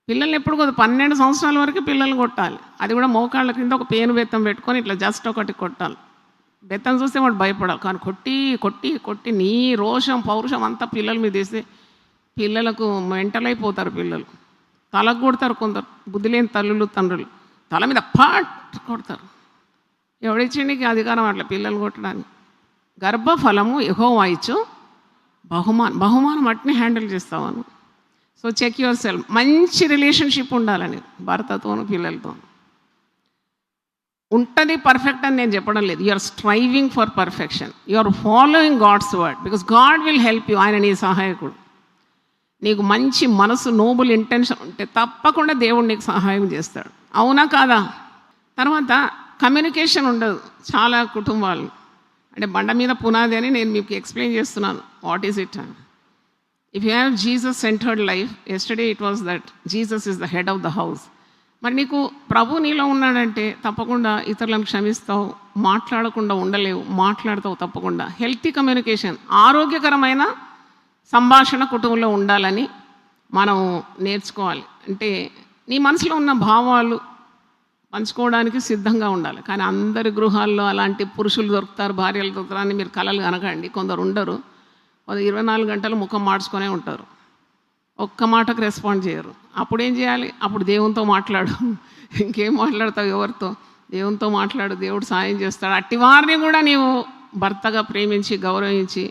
[SPEAKER 2] పిల్లల్ని ఎప్పుడు కొద్ది 12 సంవత్సరాల వరకు పిల్లల్ని కొట్టాలి. అది కూడా మోకాళ్ళ కింద ఒక పేను బెత్తం పెట్టుకొని ఇట్లా జస్ట్ ఒకటి కొట్టాలి. బెత్తం చూస్తే వాడు భయపడాలి. కానీ కొట్టి కొట్టి కొట్టి నీ రోషం పౌరుషం అంతా పిల్లల మీద వేస్తే పిల్లలకు మెంటల్ అయిపోతారు. పిల్లలు తలకు కొడతారు. కొందరు బుద్ధి లేని తల్లులు తండ్రులు తల మీద పాట్ కొడతారు. ఎవడిచ్చిండికి అధికారం అట్లా పిల్లలు కొట్టడానికి? గర్భఫలము యెహోవా ఇచ్చు బహుమానం అట్నే హ్యాండిల్ చేస్తావాను. So check yourself. మంచి రిలేషన్షిప్ ఉండాలని భర్తతోనూ పిల్లలతో. ఉంటుంది పర్ఫెక్ట్ అని నేను చెప్పడం లేదు. You are striving for perfection. You are following God's word because God will help you. ఆయన నీ సహాయకుడు. నీకు మంచి మనసు, నోబుల్ ఇంటెన్షన్ ఉంటే తప్పకుండా దేవుడు నీకు సహాయం చేస్తాడు. అవునా కాదా? తర్వాత కమ్యూనికేషన్ ఉండదు చాలా కుటుంబాలు. అంటే బండ మీద పునాది అని నేను మీకు ఎక్స్ప్లెయిన్ చేస్తున్నాను. What is it? If you have Jesus centred life, yesterday it was that Jesus is the head of the house. మరి నీకు ప్రభు నీలో ఉన్నాడంటే తప్పకుండా ఇతరులను క్షమిస్తావు, మాట్లాడకుండా ఉండలేవు, మాట్లాడతావు తప్పకుండా. హెల్తీ కమ్యూనికేషన్, ఆరోగ్యకరమైన సంభాషణ కుటుంబంలో ఉండాలని మనం నేర్చుకోవాలి. అంటే నీ మనసులో ఉన్న భావాలు పంచుకోవడానికి సిద్ధంగా ఉండాలి. కానీ అందరి గృహాల్లో అలాంటి పురుషులు దొరుకుతారు, భార్యలు దొరుకుతారు అని మీరు కలలు కనకండి. కొందరు ఉండరు, 24 గంటలు ముఖం మార్చుకొనే ఉంటారు, ఒక్క మాటకు రెస్పాండ్ చేయరు. అప్పుడు ఏం చేయాలి? అప్పుడు దేవునితో మాట్లాడు. ఇంకేం మాట్లాడతావు ఎవరితో? దేవునితో మాట్లాడు, దేవుడు సాయం చేస్తాడు. అట్టి వారిని కూడా నీవు భర్తగా ప్రేమించి గౌరవించి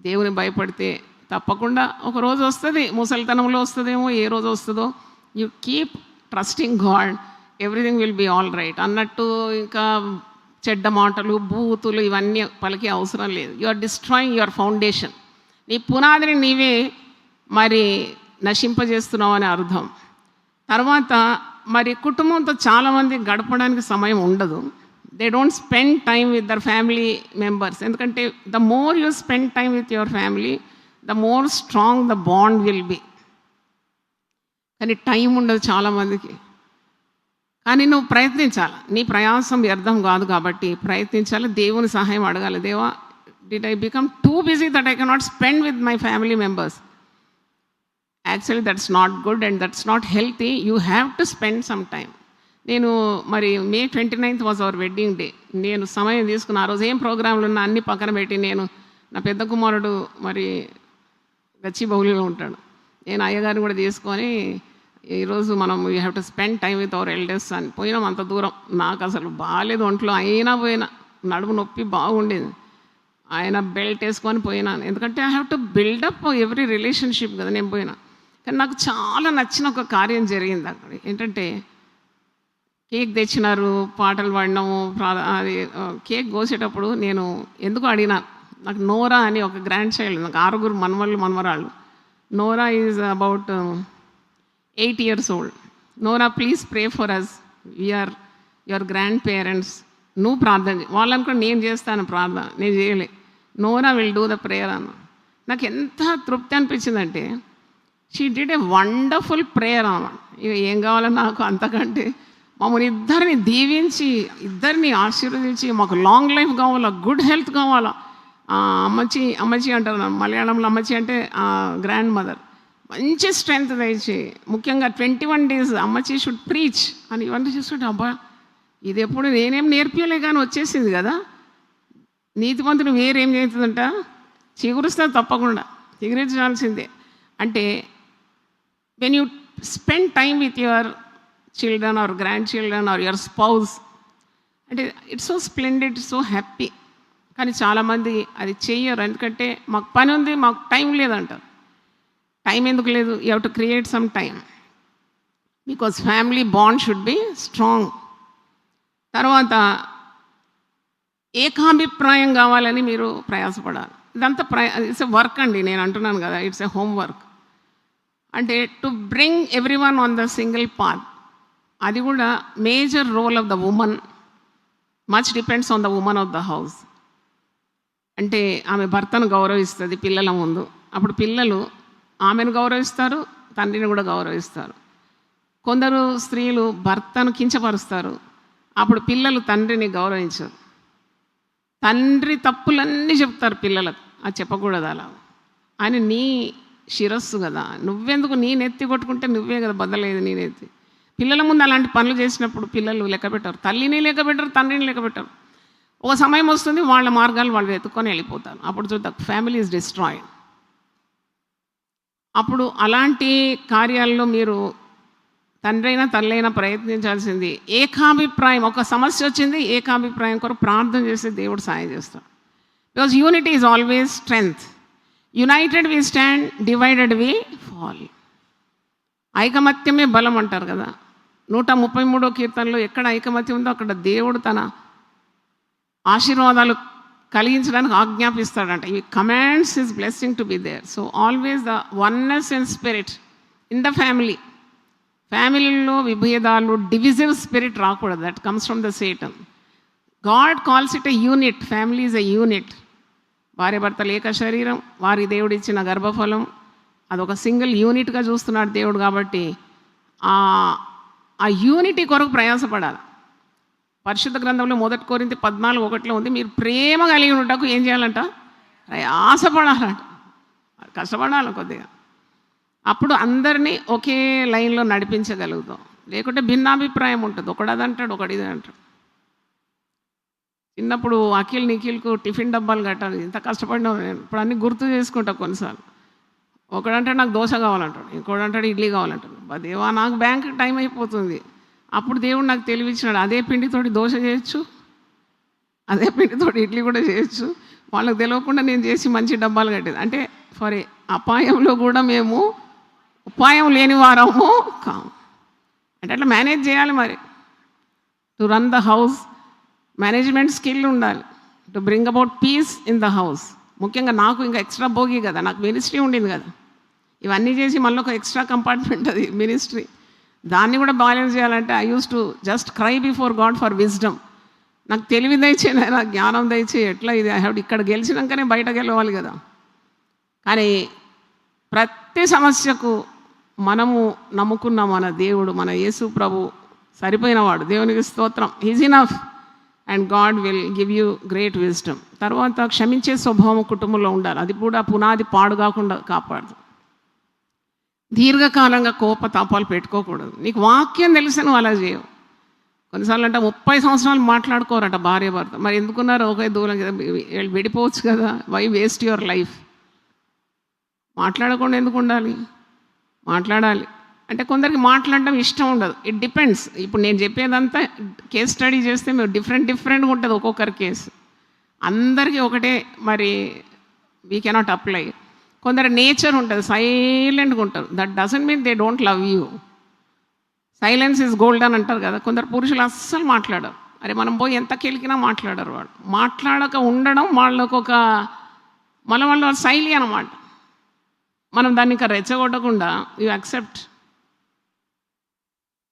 [SPEAKER 2] దేవుని భయపడితే తప్పకుండా ఒక రోజు వస్తుంది. ముసలితనంలో వస్తుందేమో, ఏ రోజు వస్తుందో. You keep trusting God, everything will be all right అన్నట్టు. ఇంకా చెడ్డ మాటలు, బూతులు ఇవన్నీ పలికే అవసరం లేదు. You are destroying your foundation. నీ పునాదిని నీవే మరి నశింపజేస్తున్నావు అని అర్థం. తర్వాత మరి కుటుంబంతో చాలామంది గడపడానికి సమయం ఉండదు. They don't spend time with their family members. ఎందుకంటే the more you spend time with your family, the more strong the bond will be. కానీ టైం ఉండదు చాలామందికి. కానీ నువ్వు ప్రయత్నించాలి. నీ ప్రయాసం వ్యర్థం కాదు కాబట్టి ప్రయత్నించాలి. దేవుని సహాయం అడగాలి. దేవా, did I become too busy that I cannot spend with my family members? Actually that's not good and that's not healthy. You have to spend some time. నేను మరి May 29th was our wedding day. నేను సమయం తీసుకున్న, ఆ రోజు ఏం ప్రోగ్రాంలు ఉన్నా అన్నీ పక్కన పెట్టి, నేను నా పెద్ద కుమారుడు మరి గచ్చిబౌలిలో ఉంటాడు, నేను అయ్యగారిని కూడా తీసుకొని ఈరోజు మనం you have to spend time with our elders అని పోయినాం. అంత దూరం నాకు అసలు బాగాలేదు ఒంట్లో, అయినా పోయినా, నడుము నొప్పి బాగుండేది. ఆయన బెల్ట్ వేసుకొని పోయినాను. ఎందుకంటే I have to buildup every relationship కదా నేను పోయినా. కానీ నాకు చాలా నచ్చిన ఒక కార్యం జరిగింది అక్కడ. ఏంటంటే కేక్ తెచ్చినారు, పాటలు పాడినాము. అది కేక్ కోసేటప్పుడు నేను ఎందుకు అడిగినా, నాకు నోరా అని ఒక గ్రాండ్ చైల్డ్, నాకు 6 మనవరాళ్ళు. Nora is about 8 years old. Nora, please pray for us, we're your grandparents. నువ్వు ప్రార్థన వాళ్ళనుకుని నేను చేస్తాను ప్రార్థన, నేను చేయలే. నోరా విల్ డూ ద ప్రేయర్ అన్న. నాకు ఎంత తృప్తి అనిపించిందంటే, she did a wonderful prayer అన్న. ఇక ఏం కావాలో నాకు అంతకంటే. మమ్మల్ని ఇద్దరిని దీవించి, ఇద్దరిని ఆశీర్వదించి, మాకు లాంగ్ లైఫ్ కావాలా, గుడ్ హెల్త్ కావాలా. అమ్మచి అంటారు మలయాళంలో. అమ్మచి అంటే గ్రాండ్ మదర్. మంచి స్ట్రెంగ్త్ దయచి, ముఖ్యంగా 21 days అమ్మచి షుడ్ ప్రీచ్ అని ఇవన్నీ చూస్తుంటే, అబ్బా ఇది ఎప్పుడు నేనేం నేర్పియలే కానీ వచ్చేసింది కదా. నీతిమంతుడు వేరేం చేస్తుందంట, చిగురుస్తుంది తప్పకుండా, చిగురించాల్సిందే. అంటే when you spend time with your children or grandchildren or your spouse, అంటే it's so splendid, so happy. కానీ చాలామంది అది చెయ్యరు. ఎందుకంటే మాకు పని ఉంది, మాకు టైం లేదంటారు. టైం ఎందుకు లేదు? You have to create some time, because family bond should be strong. తర్వాత ఏకాభిప్రాయం కావాలని మీరు ప్రయాసపడాలి. ఇదంతా ఇట్స్ ఎ వర్క్ అండి, నేను అంటున్నాను కదా, ఇట్స్ ఎ హోమ్ వర్క్. అంటే to bring every one on the single path, అది కూడా major role of the women. Much depends on the women of the house. అంటే ఆమె భర్తను గౌరవిస్తుంది పిల్లల ముందు, అప్పుడు పిల్లలు ఆమెను గౌరవిస్తారు, తండ్రిని కూడా గౌరవిస్తారు. కొందరు స్త్రీలు భర్తను కించపరుస్తారు, అప్పుడు పిల్లలు తండ్రిని గౌరవించరు. తండ్రి తప్పులన్నీ చెప్తారు పిల్లలకు, అది చెప్పకూడదు అలా. ఆయన నీ శిరస్సు కదా, నువ్వెందుకు నీ నెత్తి కొట్టుకుంటే నువ్వే కదా బద్దలేదు నీ నెత్తి. పిల్లల ముందు అలాంటి పనులు చేసినప్పుడు పిల్లలు లెక్క పెట్టరు, తల్లిని లెక్క పెట్టరు, తండ్రిని లెక్క పెట్టరు. ఒక సమయం వస్తుంది వాళ్ళ మార్గాలు వాళ్ళు వెతుక్కొని వెళ్ళిపోతారు. అప్పుడు చూద్దాం ఫ్యామిలీ ఈజ్ డిస్ట్రాయిడ్. అప్పుడు అలాంటి కార్యాల్లో మీరు తండ్రైనా తల్లైనా ప్రయత్నించాల్సింది ఏకాభిప్రాయం. ఒక సమస్య వచ్చింది, ఏకాభిప్రాయం కొరకు ప్రార్థన చేస్తే దేవుడు సాయం చేస్తాడు. Because unity is always strength. United we stand, divided we fall. ఐకమత్యమే బలం అంటారు కదా. 133 కీర్తనలో ఎక్కడ ఐకమత్యం ఉందో అక్కడ దేవుడు తన ఆశీర్వాదాలు కలిగించడానికి ఆజ్ఞాపిస్తాడంట. He commands his blessing to be there. So always the oneness and spirit in the family. ఫ్యామిలీలో విభేదాలు, డివిజివ్ స్పిరిట్ రాకూడదు. That comes from the Satan. God calls it a unit. Family is a unit. భార్య భర్తలు ఏక శరీరం, వారి దేవుడు ఇచ్చిన గర్భఫలం, అదొక సింగిల్ యూనిట్గా చూస్తున్నాడు దేవుడు. కాబట్టి ఆ యూనిటీ కొరకు ప్రయాసపడాలి. పరిశుద్ధ గ్రంథంలో 1 కొరింథీ 14:1 ఉంది, మీరు ప్రేమ కలిగి ఉండటకు ఏం చేయాలంట? ప్రయాసపడాలంట, కష్టపడాలి కొద్దిగా. అప్పుడు అందరినీ ఒకే లైన్లో నడిపించగలుగుతాం. లేకుంటే భిన్నాభిప్రాయం ఉంటుంది. ఒకడు అది అంటాడు, ఒకడు ఇది అంటాడు. చిన్నప్పుడు అఖిల్ నిఖిల్కు టిఫిన్ డబ్బాలు కట్టాలి, ఇంత కష్టపడినా నేను ఇప్పుడు అన్నీ గుర్తు చేసుకుంటా. కొన్నిసార్లు ఒకడంటే నాకు దోశ కావాలంటాడు, ఇంకోటి అంటాడు ఇడ్లీ కావాలంటాడు. దేవా, నాకు బ్యాంక్ టైం అయిపోతుంది. అప్పుడు దేవుడు నాకు తెలివిచ్చినాడు, అదే పిండితోటి దోశ చేయొచ్చు, అదే పిండితోటి ఇడ్లీ కూడా చేయొచ్చు. వాళ్ళకి తెలియకుండా నేను చేసి మంచి డబ్బాలు కట్టేది. అంటే ఫర్ అపాయంలో కూడా మేము ఉపాయం లేని వారము కాము. అంటే అట్లా మేనేజ్ చేయాలి. మరి to run the house management skill ఉండాలి. To bring about peace in the house. ముఖ్యంగా నాకు ఇంకా ఎక్స్ట్రా భోగి కదా, నాకు మినిస్ట్రీ ఉండింది కదా. ఇవన్నీ చేసి మళ్ళీ ఒక ఎక్స్ట్రా కంపార్ట్మెంట్ అది మినిస్ట్రీ. దాన్ని కూడా బ్యాలెన్స్ చేయాలంటే I use to just cry before God for wisdom. నాకు తెలివి దయచే, నాకు జ్ఞానం దయచే, ఎట్లా ఇది ఐ హ్యావ్ ఇక్కడ గెలిచినాకనే బయట గెలవాలి కదా. కానీ ప్రతి సమస్యకు మనము నమ్ముకున్న మన దేవుడు, మన యేసు ప్రభు సరిపోయినవాడు. దేవునికి స్తోత్రం. He's enough and God will give you great wisdom. తర్వాత క్షమించే స్వభావం కుటుంబంలో ఉండాలి. అది కూడా పునాది పాడు కాకుండా కాపాడు. దీర్ఘకాలంగా కోపతాపాలు పెట్టుకోకూడదు. నీకు వాక్యం తెలిసి నువ్వు అలా చేయవు. కొన్నిసార్లు అంటే 30 సంవత్సరాలు మాట్లాడుకోరట భార్య భర్త. మరి ఎందుకున్నారు? ఒకే దూరం కదా, విడిపోవచ్చు కదా. Why waste your life? మాట్లాడకుండా ఎందుకు ఉండాలి? మాట్లాడాలి. అంటే కొందరికి మాట్లాడడం ఇష్టం ఉండదు. It depends. ఇప్పుడు నేను చెప్పేదంతా కేస్ స్టడీ చేస్తే మీరు డిఫరెంట్గా ఉంటుంది ఒక్కొక్కరి కేసు. అందరికీ ఒకటే మరి వీ కెనాట్ అప్లై. కొందరు నేచర్ ఉంటుంది, సైలెంట్గా ఉంటారు. That doesn't mean they don't love you. Silence is gold అని అంటారు కదా. కొందరు పురుషులు అస్సలు మాట్లాడరు. అరే మనం పోయి ఎంత కెలికినా మాట్లాడరు. వాడు మాట్లాడక ఉండడం వాళ్ళకు ఒక వాళ్ళ శైలి అన్నమాట. మనం దాన్ని ఇంకా రెచ్చగొట్టకుండా యూ యాక్సెప్ట్.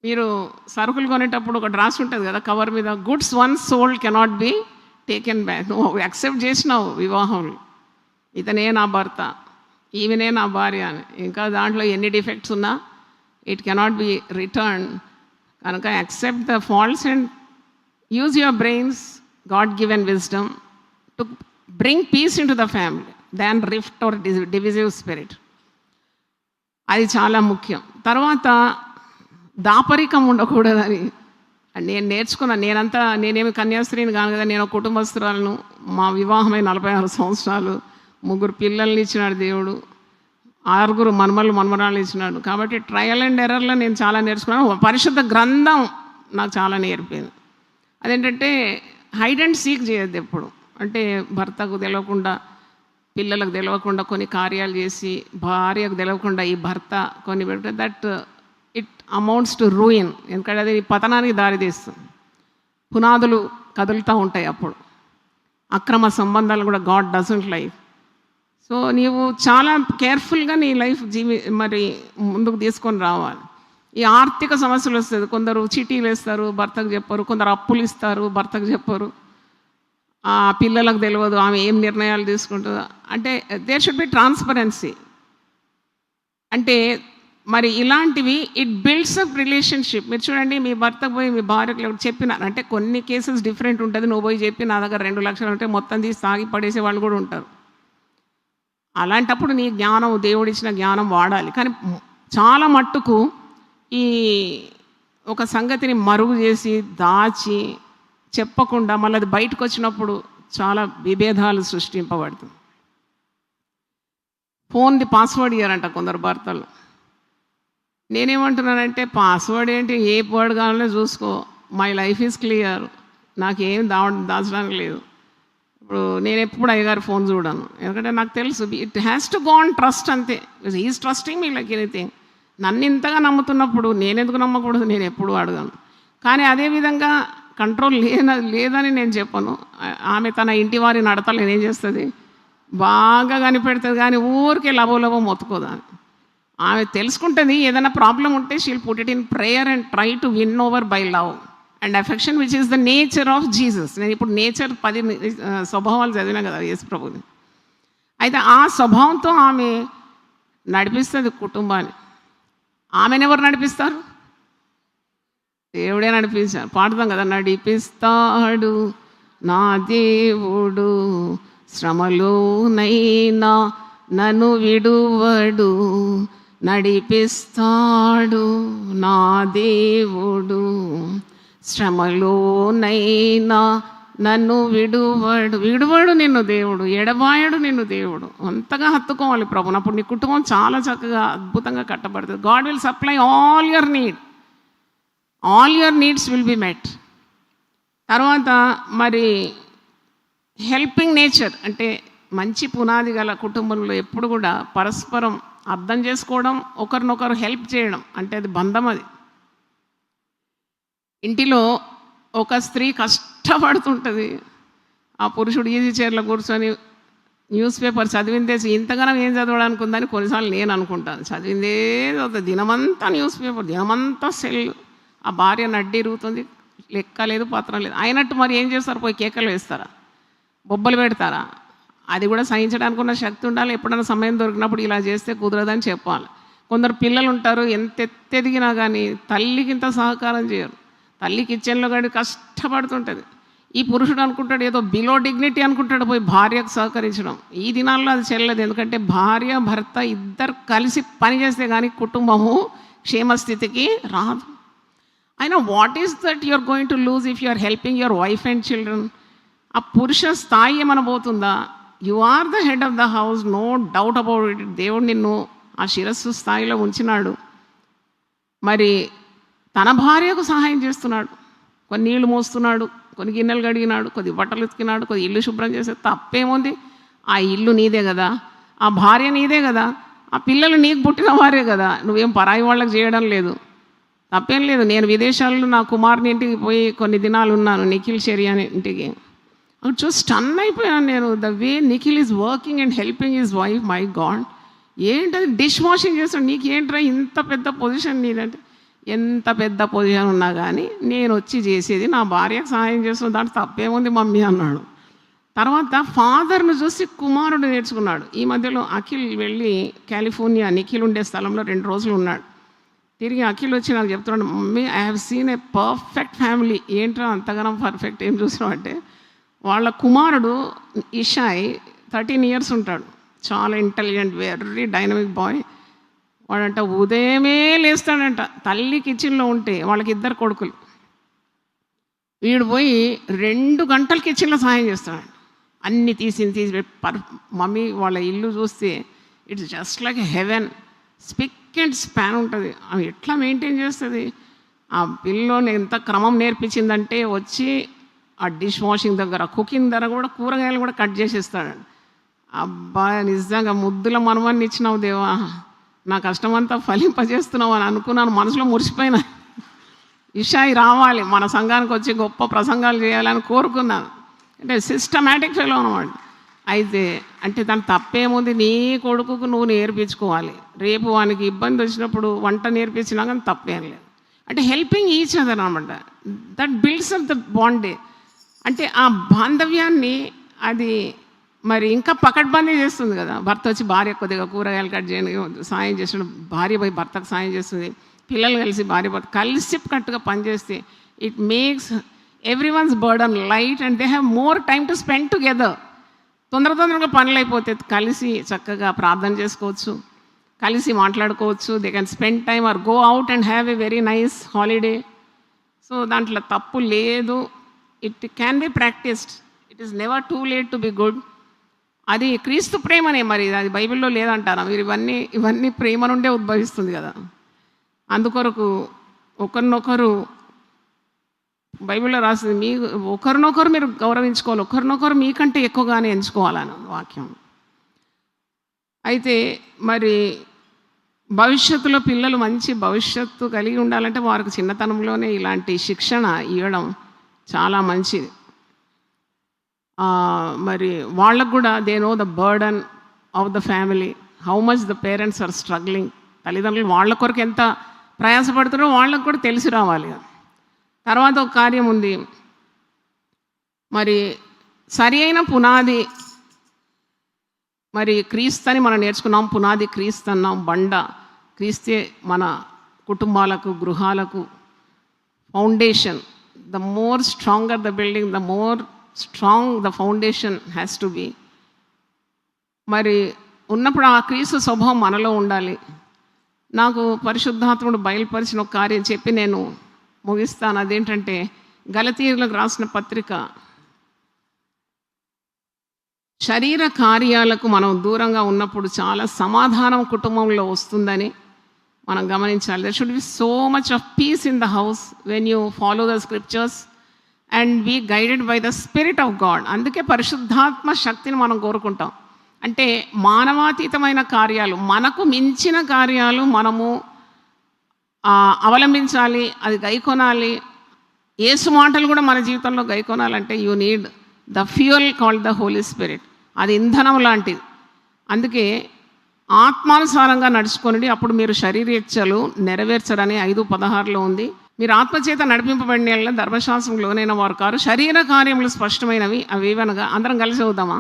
[SPEAKER 2] మీరు సరుకులు కొనేటప్పుడు ఒకటి రాసి ఉంటుంది కదా కవర్ మీద, goods once sold cannot be taken back. నువ్వు యాక్సెప్ట్ చేసినావు వివాహంలో, ఇతనే నా భర్త, ఈమెనే నా భార్య అని. ఇంకా దాంట్లో ఎన్ని డిఫెక్ట్స్ ఉన్నా ఇట్ కెనాట్ బి రిటర్న్. కనుక accept the faults and use your brains, God given wisdom to bring peace into the family than rift or divisive spirit. అది చాలా ముఖ్యం. తర్వాత దాపరికం ఉండకూడదని నేను నేర్చుకున్నాను. నేనేమి కన్యాస్త్రీని కాను కదా, నేను కుటుంబస్తురాలను. మా వివాహమై 46 సంవత్సరాలు, 3 పిల్లల్ని ఇచ్చినాడు దేవుడు, 6 మనమరాళ్ళు ఇచ్చినాడు. కాబట్టి ట్రయల్ అండ్ ఎర్రర్లో నేను చాలా నేర్చుకున్నాను. పరిశుద్ధ గ్రంథం నాకు చాలా నేర్పింది. అదేంటంటే హైడ్ అండ్ సీక్ చేయొద్దు ఎప్పుడు. అంటే భర్తకు తెలియకుండా, పిల్లలకు తెలియకుండా కొన్ని కార్యాలు చేసి, భార్యకు తెలియకుండా ఈ భర్త కొన్ని పెడితే that it amounts to ruin. ఎందుకంటే అది పతనానికి దారితీస్తుంది. పునాదులు కదులుతూ ఉంటాయి. అప్పుడు అక్రమ సంబంధాలు కూడా గాడ్ డజంట్ లైక్. సో నీవు చాలా కేర్ఫుల్గా నీ లైఫ్ మరి ముందుకు తీసుకొని రావాలి. ఈ ఆర్థిక సమస్యలు వస్తుంది. కొందరు చీటీలు వేస్తారు, భర్తకు చెప్పరు. కొందరు అప్పులు ఇస్తారు, భర్తకు చెప్పరు. ఆ పిల్లలకు తెలియదు ఆమె ఏం నిర్ణయాలు తీసుకుంటుందో. అంటే దేర్ షుడ్ బి ట్రాన్స్పరెన్సీ. అంటే మరి ఇలాంటివి ఇట్ బిల్డ్స్ అప్ రిలేషన్షిప్. మీరు చూడండి, మీ భర్తకు పోయి మీ భార్యకు చెప్పినారు అంటే కొన్ని కేసెస్ డిఫరెంట్ ఉంటుంది. నువ్వు పోయి చెప్పి నా దగ్గర 2 లక్షలు ఉంటే మొత్తం తీసి తాగి పడేసే వాళ్ళు కూడా ఉంటారు. అలాంటప్పుడు నీ జ్ఞానం, దేవుడిచ్చిన జ్ఞానం వాడాలి. కానీ చాలా మట్టుకు ఈ ఒక సంగతిని మరుగు చేసి దాచి చెప్పకుండా మళ్ళీ అది బయటకు వచ్చినప్పుడు చాలా విభేదాలు సృష్టింపబడుతుంది. ఫోన్ది పాస్వర్డ్ ఇయ్యారంట కొందరు భర్తలు. నేనేమంటున్నానంటే పాస్వర్డ్ ఏంటి, ఏ వర్డ్ కావాలో చూసుకో, మై లైఫ్ ఈజ్ క్లియర్, నాకేం దాచడానికి లేదు. ఇప్పుడు నేను ఎప్పుడు అయ్యగారు ఫోన్ చూడను, ఎందుకంటే నాకు తెలుసు it has to go on trust అంతే. Is trusting me like anything. నన్ను ఇంతగా నమ్ముతున్నప్పుడు నేనెందుకు నమ్మకూడదు? నేను ఎప్పుడు అడగను. కానీ అదేవిధంగా కంట్రోల్ లేదని నేను చెప్పను. ఆమె తన ఇంటి వారి నడతలు నేనేం చేస్తుంది, బాగా కనిపెడుతుంది, కానీ ఊరికే లబో మొత్తుకోదు. ఆమె తెలుసుకుంటుంది ఏదైనా ప్రాబ్లం ఉంటే she'll put it in prayer and try to win over by love and affection which is the nature of Jesus. నేను ఇప్పుడు నేచర్ 10 స్వభావాలు చదివినా కదా యేసు ప్రభుని. అయితే ఆ స్వభావంతో ఆమె నడిపిస్తుంది కుటుంబాన్ని. ఆమెను ఎవరు నడిపిస్తారు? దేవుడే నడిపించారు. పాడుతాం కదా, నడిపిస్తాడు నా దేవుడు శ్రమలోనైనా నన్ను విడువడు, నడిపిస్తాడు నా దేవుడు శ్రమలోనైనా నన్ను విడువడు నిన్ను దేవుడు, ఎడబాయడు నిన్ను దేవుడు. అంతగా హత్తుకోవాలి ప్రభుని. అప్పుడు నీ కుటుంబం చాలా చక్కగా అద్భుతంగా కట్టబడుతుంది. God will supply all your needs will be met. తర్వాత మరి హెల్పింగ్ నేచర్ అంటే మంచి పునాది గల కుటుంబంలో ఎప్పుడు కూడా పరస్పరం అర్థం చేసుకోవడం, ఒకరినొకరు హెల్ప్ చేయడం, అంటే అది బంధం. అది ఇంటిలో ఒక స్త్రీ కష్టపడుతుంటుంది, ఆ పురుషుడు ఈజీ చైర్లో కూర్చొని న్యూస్ పేపర్ చదివిందేసి ఇంతగానం ఏం చదవడానికి ఉందని కొన్నిసార్లు నేను అనుకుంటాను. చదివిందే చదువుతుంది, దినమంతా న్యూస్ పేపర్, దినమంతా సెల్. ఆ భార్య నడ్డి ఇరుగుతుంది, లెక్క లేదు పత్రం లేదు. అయినట్టు మరి ఏం చేస్తారు? పోయి కేకలు వేస్తారా, బొబ్బలు పెడతారా? అది కూడా సహించడానికి ఉన్న శక్తి ఉండాలి. ఎప్పుడైనా సమయం దొరికినప్పుడు ఇలా చేస్తే కుదరదని చెప్పాలి. కొందరు పిల్లలు ఉంటారు, ఎంత ఎత్తెదిగినా కానీ తల్లికి ఇంత సహకారం చేయరు. తల్లి కిచెన్లో గడి కష్టపడుతుంటుంది. ఈ పురుషుడు అనుకుంటాడు ఏదో బిలో డిగ్నిటీ అనుకుంటాడు, పోయి భార్యకు సహకరించడం. ఈ దినాల్లో అది చెల్లదు. ఎందుకంటే భార్య భర్త ఇద్దరు కలిసి పని చేస్తే కానీ కుటుంబము క్షేమస్థితికి రాదు. అయినా what is that you are going to lose if you are helping your wife and children? ఆ పురుష స్థాయి ఏమనబోతుందా? You are the head of the house, no doubt about it. దేవుడు నిన్ను ఆ శిరస్సు స్థాయిలో ఉంచినాడు. మరి తన భార్యకు సహాయం చేస్తున్నాడు. కొన్ని నీళ్లు మోస్తున్నాడు, కొన్ని గిన్నెలు కడిగినాడు, కొద్ది బట్టలు ఉతికినాడు, కొద్ది ఇల్లు శుభ్రం చేస్తే తప్పేముంది? ఆ ఇల్లు నీదే కదా, ఆ భార్య నీదే కదా, ఆ పిల్లలు నీకు పుట్టిన వారే కదా. నువ్వేం పరాయి వాళ్ళకి చేయడం లేదు, తప్పేం లేదు. నేను విదేశాల్లో నా కుమారుని ఇంటికి పోయి కొన్ని దినాలు ఉన్నాను, నిఖిల్ షెరియా ఇంటికి. అక్కడ చూసి స్టన్ అయిపోయాను నేను. The way Nikhil is working and helping his wife. My God, ఏంటది డిష్ వాషింగ్ చేస్తాడు. నీకు ఏంట్రా ఇంత పెద్ద పొజిషన్ నీదంటే? ఎంత పెద్ద పొజిషన్ ఉన్నా కానీ నేను వచ్చి చేసేది నా భార్యకు సహాయం చేస్తున్న దాంట్లో తప్పేముంది మమ్మీ అన్నాడు. తర్వాత ఫాదర్ను చూసి కుమారుడు నేర్చుకున్నాడు. ఈ మధ్యలో అఖిల్ వెళ్ళి కాలిఫోర్నియా నిఖిల్ ఉండే స్థలంలో 2 రోజులు ఉన్నాడు. తిరిగి అఖిల్ వచ్చి నాకు చెప్తున్నాడు, mummy I have seen a perfect family. ఏంట్రా అంతగానం పర్ఫెక్ట్ ఏం చూసినావు అంటే, వాళ్ళ కుమారుడు ఇషాయ్ 13 years ఉంటాడు, చాలా ఇంటెలిజెంట్, వెరీ డైనమిక్ బాయ్. వాడంట ఉదయమే లేస్తాడంట. తల్లి కిచెన్లో ఉంటే వాళ్ళకి 2 కొడుకులు, వీడు పోయి 2 గంటలు కిచెన్లో సహాయం చేస్తాడు. అన్నీ తీసి మమ్మీ వాళ్ళ ఇల్లు చూస్తే it's just like heaven. Spick and span ఉంటుంది. ఆమె ఎట్లా మెయింటైన్ చేస్తుంది? ఆ పిల్లోని ఎంత క్రమం నేర్పించిందంటే వచ్చి ఆ డిష్ వాషింగ్ దగ్గర, కుకింగ్ దగ్గర కూడా కూరగాయలు కూడా కట్ చేసేస్తాడు. అబ్బా, నిజంగా ముద్దుల మనవాన్ని ఇచ్చినావు దేవా, నా కష్టమంతా ఫలింపజేస్తున్నావు అని అనుకున్నాను. మనసులో మురిసిపోయినా. ఇషాయి రావాలి మన సంఘానికి వచ్చి గొప్ప ప్రసంగాలు చేయాలని కోరుకున్నాను. అంటే సిస్టమేటిక్ ఫెలో అనమాట. అయితే అంటే దాని తప్పేముంది? నీ కొడుకుకు నువ్వు నేర్పించుకోవాలి. రేపు వానికి ఇబ్బంది వచ్చినప్పుడు వంట నేర్పించినా కానీ తప్పేం లేదు. అంటే హెల్పింగ్ ఈచ్ అదర్ అనమాట. That builds up the bond. అంటే ఆ బాంధవ్యాన్ని అది మరి ఇంకా పకడ్బందీ చేస్తుంది కదా. భర్త వచ్చి భార్య కొద్దిగా కూరగాయలు కట్ చేయని సాయం చేసిన, భార్య పోయి భర్తకు సాయం చేస్తుంది, పిల్లలు కలిసి భార్య భర్త కలిసి కట్టుగా పనిచేస్తే it makes every one's burden light and they have more time to spend together. తొందరగా పనులు అయిపోతే కలిసి చక్కగా ప్రార్థన చేసుకోవచ్చు, కలిసి మాట్లాడుకోవచ్చు. They can spend time or go out and have a very nice holiday. So దాంట్లో తప్పు లేదు. It can be practised. It is never too late to be good. అది క్రీస్తు ప్రేమనే. మరి అది బైబిల్లో లేదంటారా మీరు? ఇవన్నీ ప్రేమ నుండే ఉద్భవిస్తుంది కదా. అందుకొరకు ఒకరినొకరు బైబిల్లో రాసింది, మీ ఒకరినొకరు మీరు గౌరవించుకోవాలి, ఒకరినొకరు మీకంటే ఎక్కువగానే ఎంచుకోవాలని వాక్యం. అయితే మరి భవిష్యత్తులో పిల్లలు మంచి భవిష్యత్తు కలిగి ఉండాలంటే వారికి చిన్నతనంలోనే ఇలాంటి శిక్షణ ఇవ్వడం చాలా మంచిది. మరి వాళ్ళకు కూడా they know the burden of the family, how much the parents are struggling. తల్లిదండ్రులు వాళ్ళ కొరకు ఎంత ప్రయాసపడుతున్నారో వాళ్ళకు కూడా తెలిసి రావాలి. తర్వాత ఒక కార్యం ఉంది, మరి సరి అయిన పునాది, మరి క్రీస్తని మనం నేర్చుకున్నాం. పునాది క్రీస్తు అన్నాం, బండ క్రీస్తే మన కుటుంబాలకు, గృహాలకు foundation. The more stronger the building, the more strong the foundation has to be. మరి ఉన్నప్పుడు ఆ క్రీస్తు స్వభావం మనలో ఉండాలి. నాకు పరిశుద్ధాత్ముడు బయలుపరిచిన ఒక కార్యం చెప్పి నేను ముగిస్తాను. అదేంటంటే గలతీయులకు రాసిన పత్రిక, శరీర కార్యాలకు మనం దూరంగా ఉన్నప్పుడు చాలా సమాధానం కుటుంబంలో వస్తుందని మనం గమనించాలి. There should be so much of peace in the house when you follow the scriptures and be guided by the spirit of God. అందుకే పరిశుద్ధాత్మ శక్తిని మనం కోరుకుంటాం. అంటే మానవాతీతమైన కార్యాలు, మనకు మించిన కార్యాలు మనము అవలంబించాలి, అది గైకొనాలి. యేసు మాటలు కూడా మన జీవితంలో గైకొనాలంటే you need the fuel called the Holy Spirit. అది ఇంధనం లాంటిది. అందుకే ఆత్మానుసారంగా నడుచుకొని అప్పుడు మీరు శరీరేచ్ఛలు నెరవేర్చరని 5:16 ఉంది. మీరు ఆత్మచేత నడిపింపబడిన యెడల ధర్మశాస్త్రం లోనైన వారు కారు, శరీర కార్యములు స్పష్టమైనవి. అవి ఏవనగా, అందరం కలిసి చదువుదామా?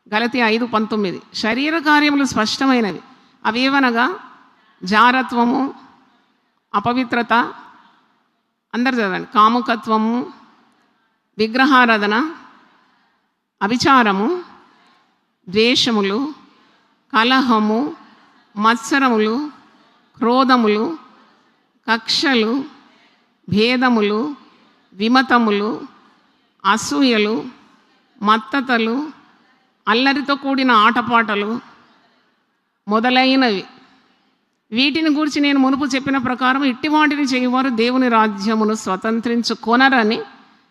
[SPEAKER 2] గలతీ 5:19. శరీర కార్యములు స్పష్టమైనవి అవి ఏవనగా జారత్వము, అపవిత్రత, అందరు చదవండి, కాముకత్వము, విగ్రహారాధన, అభిచారము, ద్వేషములు, కలహము, మత్సరములు, క్రోధములు, కక్షలు, భేదములు, విమతములు, అసూయలు, మత్తతలు, అల్లరితో కూడిన ఆటపాటలు మొదలైనవి. వీటిని గురించి నేను మునుపు చెప్పిన ప్రకారం ఇట్టి వాటిని చేయవారు దేవుని రాజ్యమును స్వతంత్రించుకొనరని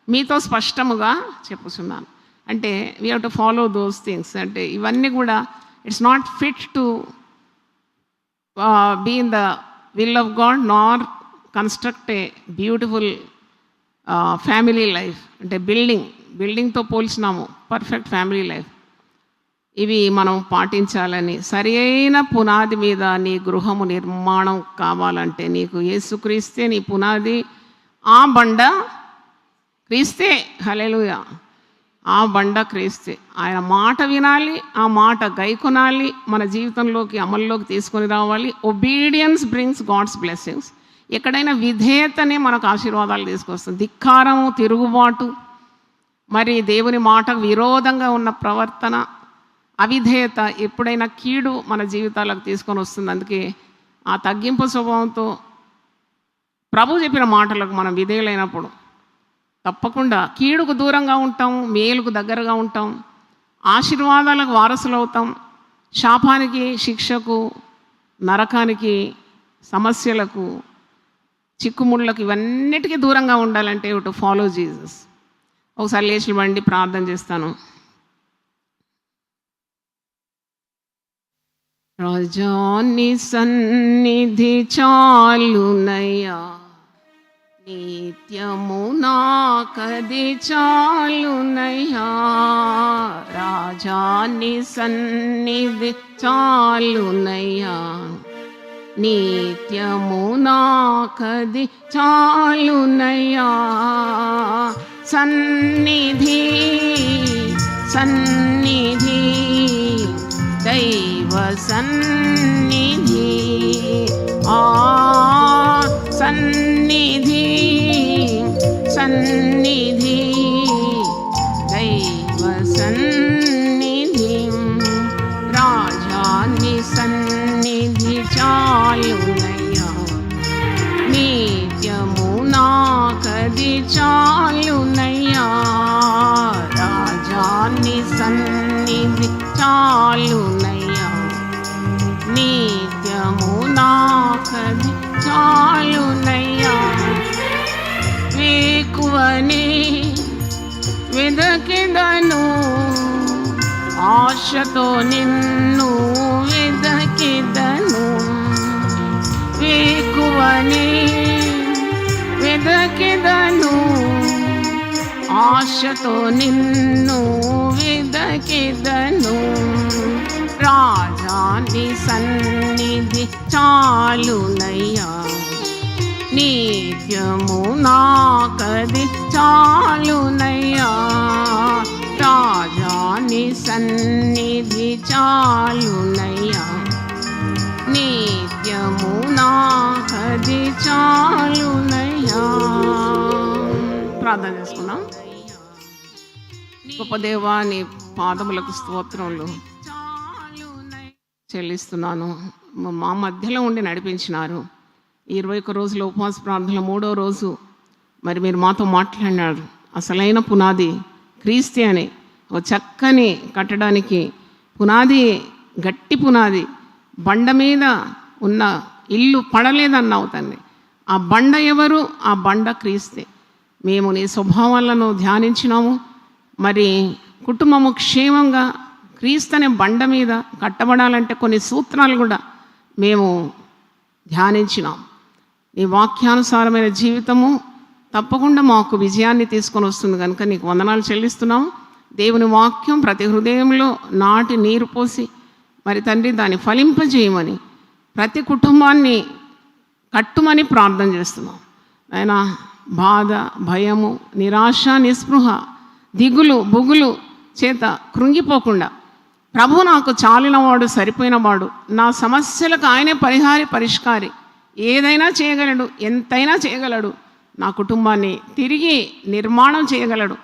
[SPEAKER 2] మీతో స్పష్టముగా చెప్పుచున్నాను. అంటే we have to follow those things. అంటే ఇవన్నీ కూడా it's not fit to be in the will of God nor construct a beautiful family life. అంటే బిల్డింగ్తో పోల్చినాము పర్ఫెక్ట్ ఫ్యామిలీ లైఫ్. ఇవి మనం పాటించాలని. సరి అయిన పునాది మీద నీ గృహము నిర్మాణం కావాలంటే నీకు యేసుక్రీస్తే నీ పునాది. ఆ బండ క్రీస్తే. హల్లెలూయా. ఆ బండ క్రీస్తే. ఆయన మాట వినాలి, ఆ మాట గైకొనాలి, మన జీవితంలోకి అమల్లోకి తీసుకొని రావాలి. Obedience brings God's blessings. ఎక్కడైనా విధేయతనే మనకు ఆశీర్వాదాలు తీసుకొస్తుంది. ధిక్కారము, తిరుగుబాటు, మరి దేవుని మాటకు విరోధంగా ఉన్న ప్రవర్తన, అవిధేయత ఎప్పుడైనా కీడు మన జీవితాలకు తీసుకొని వస్తుంది. అందుకే ఆ తగ్గింపు స్వభావంతో ప్రభు చెప్పిన మాటలకు మనం విధేయులైనప్పుడు తప్పకుండా కీడుకు దూరంగా ఉంటాం, మేలుకు దగ్గరగా ఉంటాం, ఆశీర్వాదాలకు వారసులు అవుతాం. శాపానికి, శిక్షకు, నరకానికి, సమస్యలకు, చిక్కుముళ్ళకు, ఇవన్నిటికీ దూరంగా ఉండాలంటే టు ఫాలో జీసస్. ఒకసారి లేచి బండి ప్రార్థన చేస్తాను. రాజాని సన్నిధి చాలునయ్యా, నిత్యము నాకది చాలునయ్యా. రాజాని సన్నిధి చాలునయ్యా, నిత్యము నాకది చాలునయ్యా. సన్నిధి సన్నిధి దైవ సన్నిధి, ఆ సన్నిధి సన్నిధి దైవ సన్నిధి. రాజాని సన్నిధి చాలునయ్యా, నిత్యము నాకది చాలునయ్యా. రాజాని సన్నిధి చాలునయ్యా, నిత్యము నాకది చాలునయ్యా. వేకువని వెదకిదను, ఆశతో నిన్ను వెదకిదను. వెదకెదను వెదకెదను ఆశతో నిన్ను వెదకెదను రాజా నీ సన్నిధి చాలునయ్యా నిత్యము నాకది చాలునయ్యా రాజా నీ సన్నిధి చాలునయ్యా నిత్యము నాకది చాలునయ్యా. ప్రార్థన చేసుకున్నాం. గొప్ప దేవా, నీ పాదములకు స్తోత్రములు చెల్లిస్తున్నాను. మా మధ్యలో ఉండి నడిపించినారు. 21 రోజుల ఉపవాస ప్రార్థనలో 3వ రోజు మరి మీరు మాతో మాట్లాడినారు. అసలైన పునాది క్రీస్తే అని ఒక చక్కని కట్టడానికి పునాది, గట్టి పునాది, బండ మీద ఉన్న ఇల్లు పడలేదన్నావు తండ్రి. ఆ బండ ఎవరు? ఆ బండ క్రీస్తే. మేము నీ స్వభావాలను ధ్యానించినాము. మరి కుటుంబము క్షేమంగా క్రీస్తు అనే బండ మీద కట్టబడాలంటే కొన్ని సూత్రాలు కూడా మేము ధ్యానించినాం. నీ వాక్యానుసారమైన జీవితము తప్పకుండా మాకు విజయాన్ని తీసుకొని వస్తుంది కనుక నీకు వందనాలు చెల్లిస్తున్నాము. దేవుని వాక్యం ప్రతి హృదయంలో నాటి నీరు పోసి మరి తండ్రి దాన్ని ఫలింపజేయమని ప్రతి కుటుంబాన్ని కట్టుమని ప్రార్థన చేస్తున్నాం. ఆయన బాధ, భయము, నిరాశ, నిస్పృహ, దిగులు, బుగులు చేత కృంగిపోకుండా ప్రభు నాకు చాలినవాడు, సరిపోయినవాడు, నా సమస్యలకు ఆయనే పరిష్కారి, ఏదైనా చేయగలడు, ఎంతైనా చేయగలడు, నా కుటుంబాన్ని తిరిగి నిర్మాణం చేయగలడు,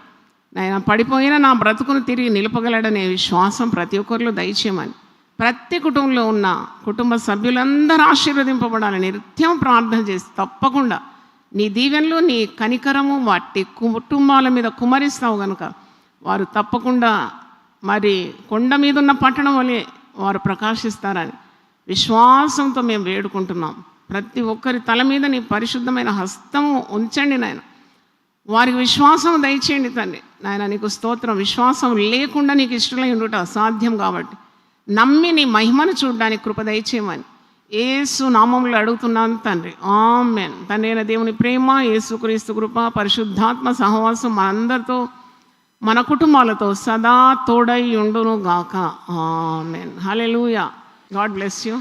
[SPEAKER 2] ఆయన పడిపోయిన నా బ్రతుకును తిరిగి నిలపగలడనే విశ్వాసం ప్రతి ఒక్కరిలో దయచేయమని ప్రతి కుటుంబంలో ఉన్న కుటుంబ సభ్యులందరూ ఆశీర్వదింపబడాలని నిత్యం ప్రార్థన చేసి తప్పకుండా నీ దీవెనలు, నీ కనికరము వాటి కుటుంబాల మీద కుమరిస్తావు కనుక వారు తప్పకుండా మరి కొండ మీద ఉన్న పట్టణం వలె వారు ప్రకాశిస్తారని విశ్వాసంతో మేము వేడుకుంటున్నాం. ప్రతి ఒక్కరి తల మీద నీ పరిశుద్ధమైన హస్తము ఉంచండి నాయన. వారికి విశ్వాసం దయచేయండి తండ్రి. నాయన నీకు స్తోత్రం. విశ్వాసం లేకుండా నీకు ఇష్టమై ఉండుట అసాధ్యం కాబట్టి నమ్మి నీ మహిమను చూడడానికి కృప దయచేయమని యేసు నామములో అడుగుతున్నాను తండ్రి. ఆమేన్. తండ్రి అయిన దేవుని ప్రేమ, యేసుక్రీస్తు కృప, పరిశుద్ధాత్మ సహవాసం మనందరితో, మన కుటుంబాలతో సదా తోడై ఉండును గాక. ఆమేన్. హల్లెలూయా. God bless you.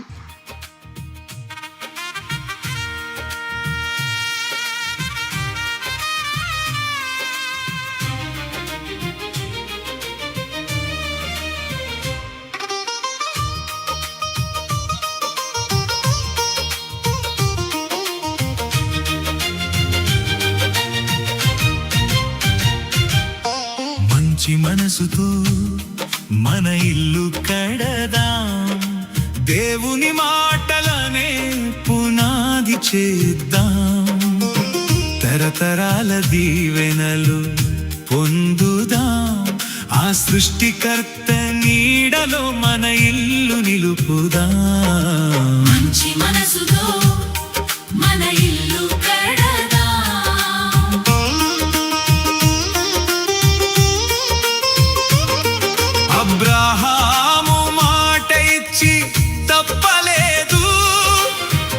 [SPEAKER 3] మంచి మనసుతో మన ఇల్లు కడదాం, దేవుని మాటలనే పునాది చేద్దాం, తరతరాల దీవెనలు పొందుదాం, ఆ సృష్టికర్త నీడలో మన ఇల్లు నిలుపుదాం.
[SPEAKER 4] మంచి మనసుతో మన ఇల్లు
[SPEAKER 3] అబ్రహాము మాట ఇచ్చి తప్పలేదు,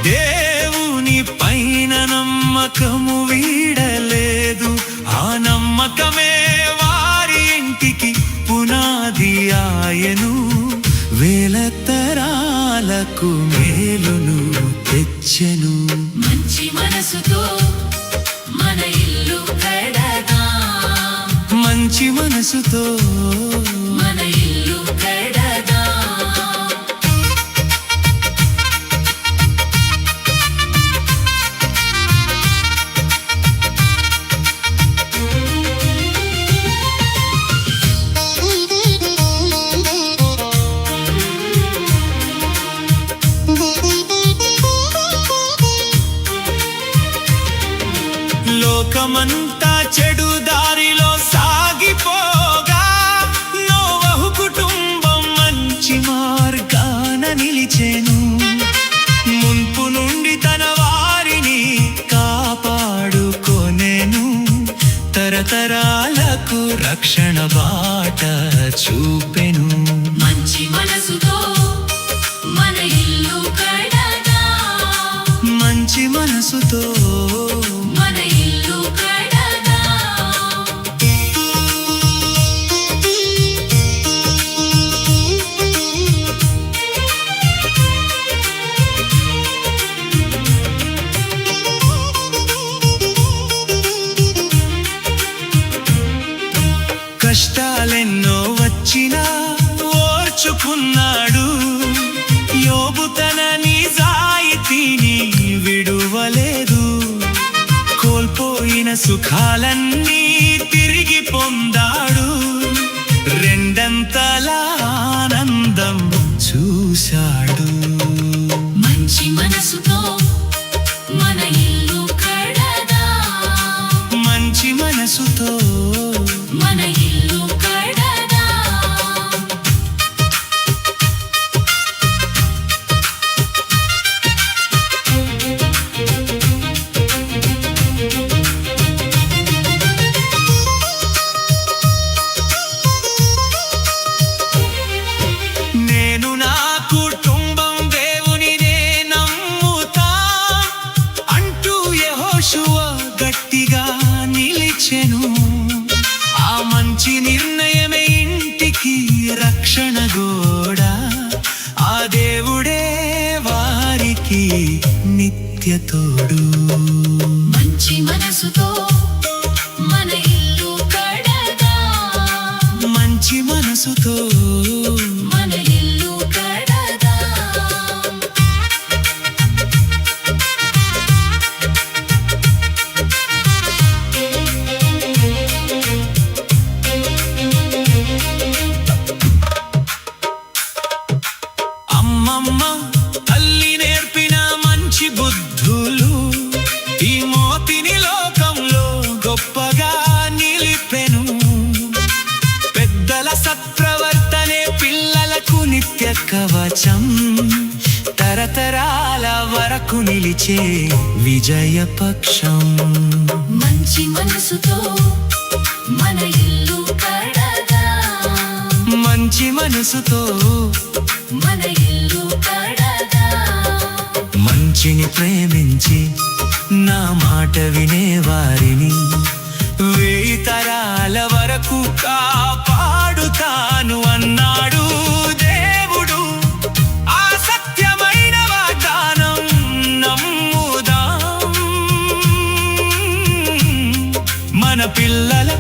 [SPEAKER 3] దేవుని పైన నమ్మకము వీడలేదు, ఆ నమ్మకమే వారి ఇంటికి పునాది ఆయను, వేల తరాలకు మేలును తెచ్చెను.
[SPEAKER 4] మంచి మనసుతో మన ఇల్లు కడదాం,
[SPEAKER 3] మంచి మనసుతో
[SPEAKER 4] మన ఇల్లు కడదాం.
[SPEAKER 3] లోకమంతా చెడు దారిలో సాగిపోగా నోవహు కుటుంబం మంచి మార్గాన నిలిచెను. మున్పు నుండి తన వారిని కాపాడుకొనెను, తరతరాలకు రక్షణ బాట చూపెను.
[SPEAKER 4] మంచి మనసుతో మన ఇల్లు కడదాం,
[SPEAKER 3] మంచి మనసు మనసుతో
[SPEAKER 4] మన ఇల్లు కడదాం.
[SPEAKER 3] కష్టాలెన్నో వచ్చినా ఓర్చుకున్నాడు. యోబు తన నిజాయితీని విడువలేదు. కోల్పోయిన సుఖాలన్నీ తిరిగి పొందాడు. రెండంతల ఆనందం చూశాడు.
[SPEAKER 4] మంచి మనసుతో మన ఇల్లు కడదాం.
[SPEAKER 3] మంచి మనసుతో
[SPEAKER 4] మన ఇల్లు కడదాం.
[SPEAKER 3] నేను నా కుటుంబం దేవునినే నమ్ముతా అంటూ యెహోషువ గట్టిగా నిలిచెను. ఆ మంచి నిర్ణయమే ఇంటికి రక్షణ గోడ. ఆ దేవుడే వారికి నిత్య తోడు.
[SPEAKER 4] మంచి మనసుతో మన ఇల్లు కడదాం.
[SPEAKER 3] మంచి మనసుతో
[SPEAKER 4] మన ఇల్లు కడదాం.
[SPEAKER 3] అమ్మమ్మ తల్లి నేర్పిన మంచి బుద్ధులు ఈ మోతిని లోకంలో గొప్పగా నిలిపెను. పెద్దల సత్ప్రవర్తనే పిల్లలకు నిత్య కవచం. తరతరాల వరకు నిలిచే విజయపక్షం.
[SPEAKER 4] మంచి మనసుతో మన ఇల్లు కడదాం.
[SPEAKER 3] మంచి మనసుతో
[SPEAKER 4] మన ఇల్లు కడదాం.
[SPEAKER 3] మంచిని ప్రేమించి నా మాట వినే వారిని 1000 తరాల వరకు కాపాడుతాను అన్నాడు దేవుడు. ఆ సత్యమైన వాగ్దానం నమ్ముదాం. మన పిల్లల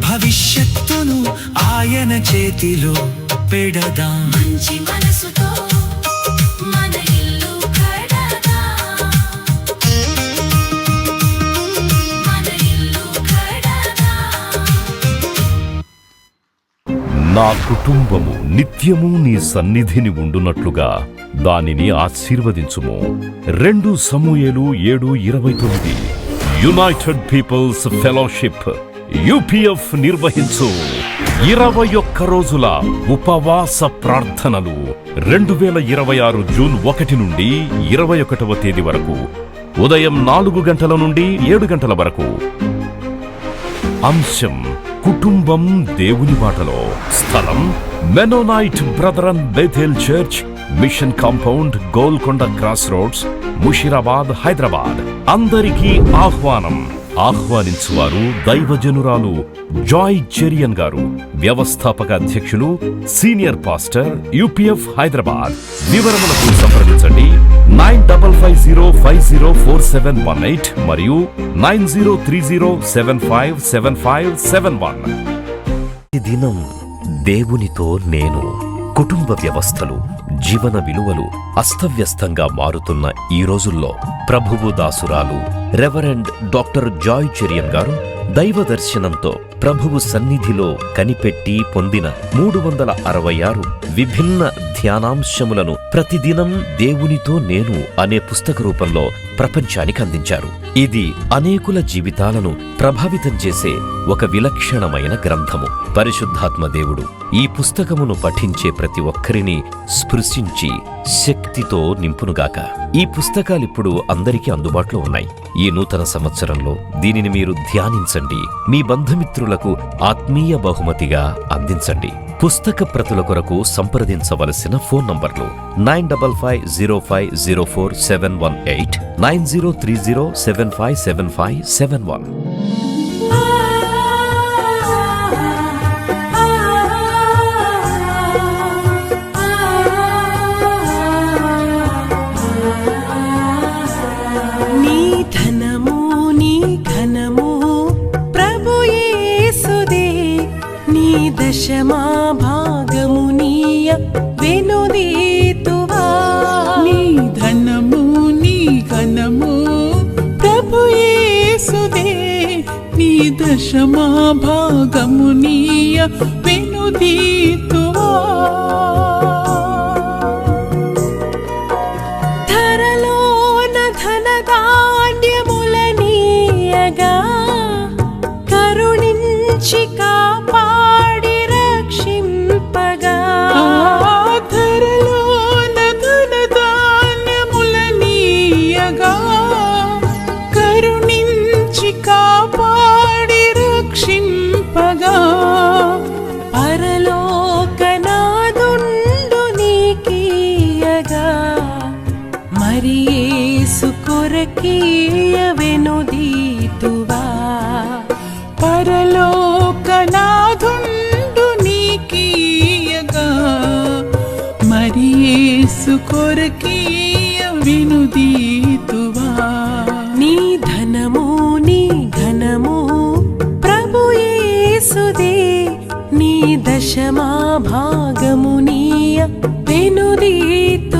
[SPEAKER 3] భవిష్యత్తును ఆయన చేతిలో పెడదాం.
[SPEAKER 4] మంచి మనసుతో మన ఇల్లు కడదాం. మన ఇల్లు కడదాం.
[SPEAKER 1] నా కుటుంబము నిత్యము నీ సన్నిధిని ఉండునట్లుగా దానిని ఆశీర్వదించుము. 2 సమూయేలు 7:29. యునైటెడ్ పీపుల్స్ ఫెలోషిప్ యూపీఎఫ్ నిర్వహించు 21 రోజుల ఉపవాస ప్రార్థనలు 2026 జూన్ 1 నుండి 21వ తేదీ వరకు ఉదయం 4 గంటల నుండి 7 గంటల వరకు. అంశం కుటుంబం దేవుని బాటలో. స్థలం Mennonite Brethren Bethel church, mission compound, Golconda crossroads, Musheerabad, Hyderabad. అందరికీ ఆహ్వానం. ఆహ్వానించువారు దైవజనురాలు జాయ్ చెరియన్ గారు, వ్యవస్థాపక అధ్యక్షులు, సీనియర్ పాస్టర్, యూపీఎఫ్ హైదరాబాద్. వివరములకు సంప్రదించండి 9550504718 మరియు 9030757571.
[SPEAKER 5] దినం దేవునితో నేను. కుటుంబ వ్యవస్థలు, జీవన విలువలు అస్తవ్యస్తంగా మారుతున్న ఈ రోజుల్లో ప్రభువు దాసురాలు రెవరెండ్ డాక్టర్ జాయ్ చెరియన్ గారు దైవ దర్శనంతో ప్రభువు సన్నిధిలో కనిపెట్టి పొందిన 366 విభిన్న ధ్యానాంశములను ప్రతిదినం దేవునితో నేను అనే పుస్తక రూపంలో ప్రపంచానికి అందించారు. ఇది అనేకుల జీవితాలను ప్రభావితం చేసే ఒక విలక్షణమైన గ్రంథము. పరిశుద్ధాత్మ దేవుడు ఈ పుస్తకమును పఠించే ప్రతి ఒక్కరిని స్పృశించి శక్తితో నింపునుగాక. ఈ పుస్తకాలిప్పుడు అందరికీ అందుబాటులో ఉన్నాయి. ఈ నూతన సంవత్సరంలో దీనిని మీరు ధ్యానించండి, మీ బంధుమిత్రులకు ఆత్మీయ బహుమతిగా అందించండి. పుస్తక ప్రతుల కొరకు సంప్రదించవలసిన ఫోన్ నంబర్లు 9550504718 9030757571.
[SPEAKER 6] నీ ధనము నీ ఘనము ప్రభు యేసుదే, నీ దశమా భాగము నీయ వెనుదీతువా.
[SPEAKER 7] నీ ధనము నీ ఘనము ప్రభు యేసుదే, నీ దశమా భాగము నీయ వెనుదీతువా.
[SPEAKER 6] ధరలోన ధనధాన్యములనీయగా కరుణించి కాపాడి రక్షింపగా.
[SPEAKER 7] ధరలోన ధనధాన్యములనీయగా కరుణించి కాపాడి రక్షింపగా.
[SPEAKER 6] పరలోకనాదుండు నీకీయగా మరి యేసు కొరకీయ వెనుదీతువా.
[SPEAKER 7] పరలోకనాథుండు నీకీయగా మరి యేసు కొరకీయ వినుదీతువా.
[SPEAKER 6] నీ ధనము నీ ఘనము ప్రభు యేసుదే, నీ దశమా భాగము నీయ వెనుదీతువా.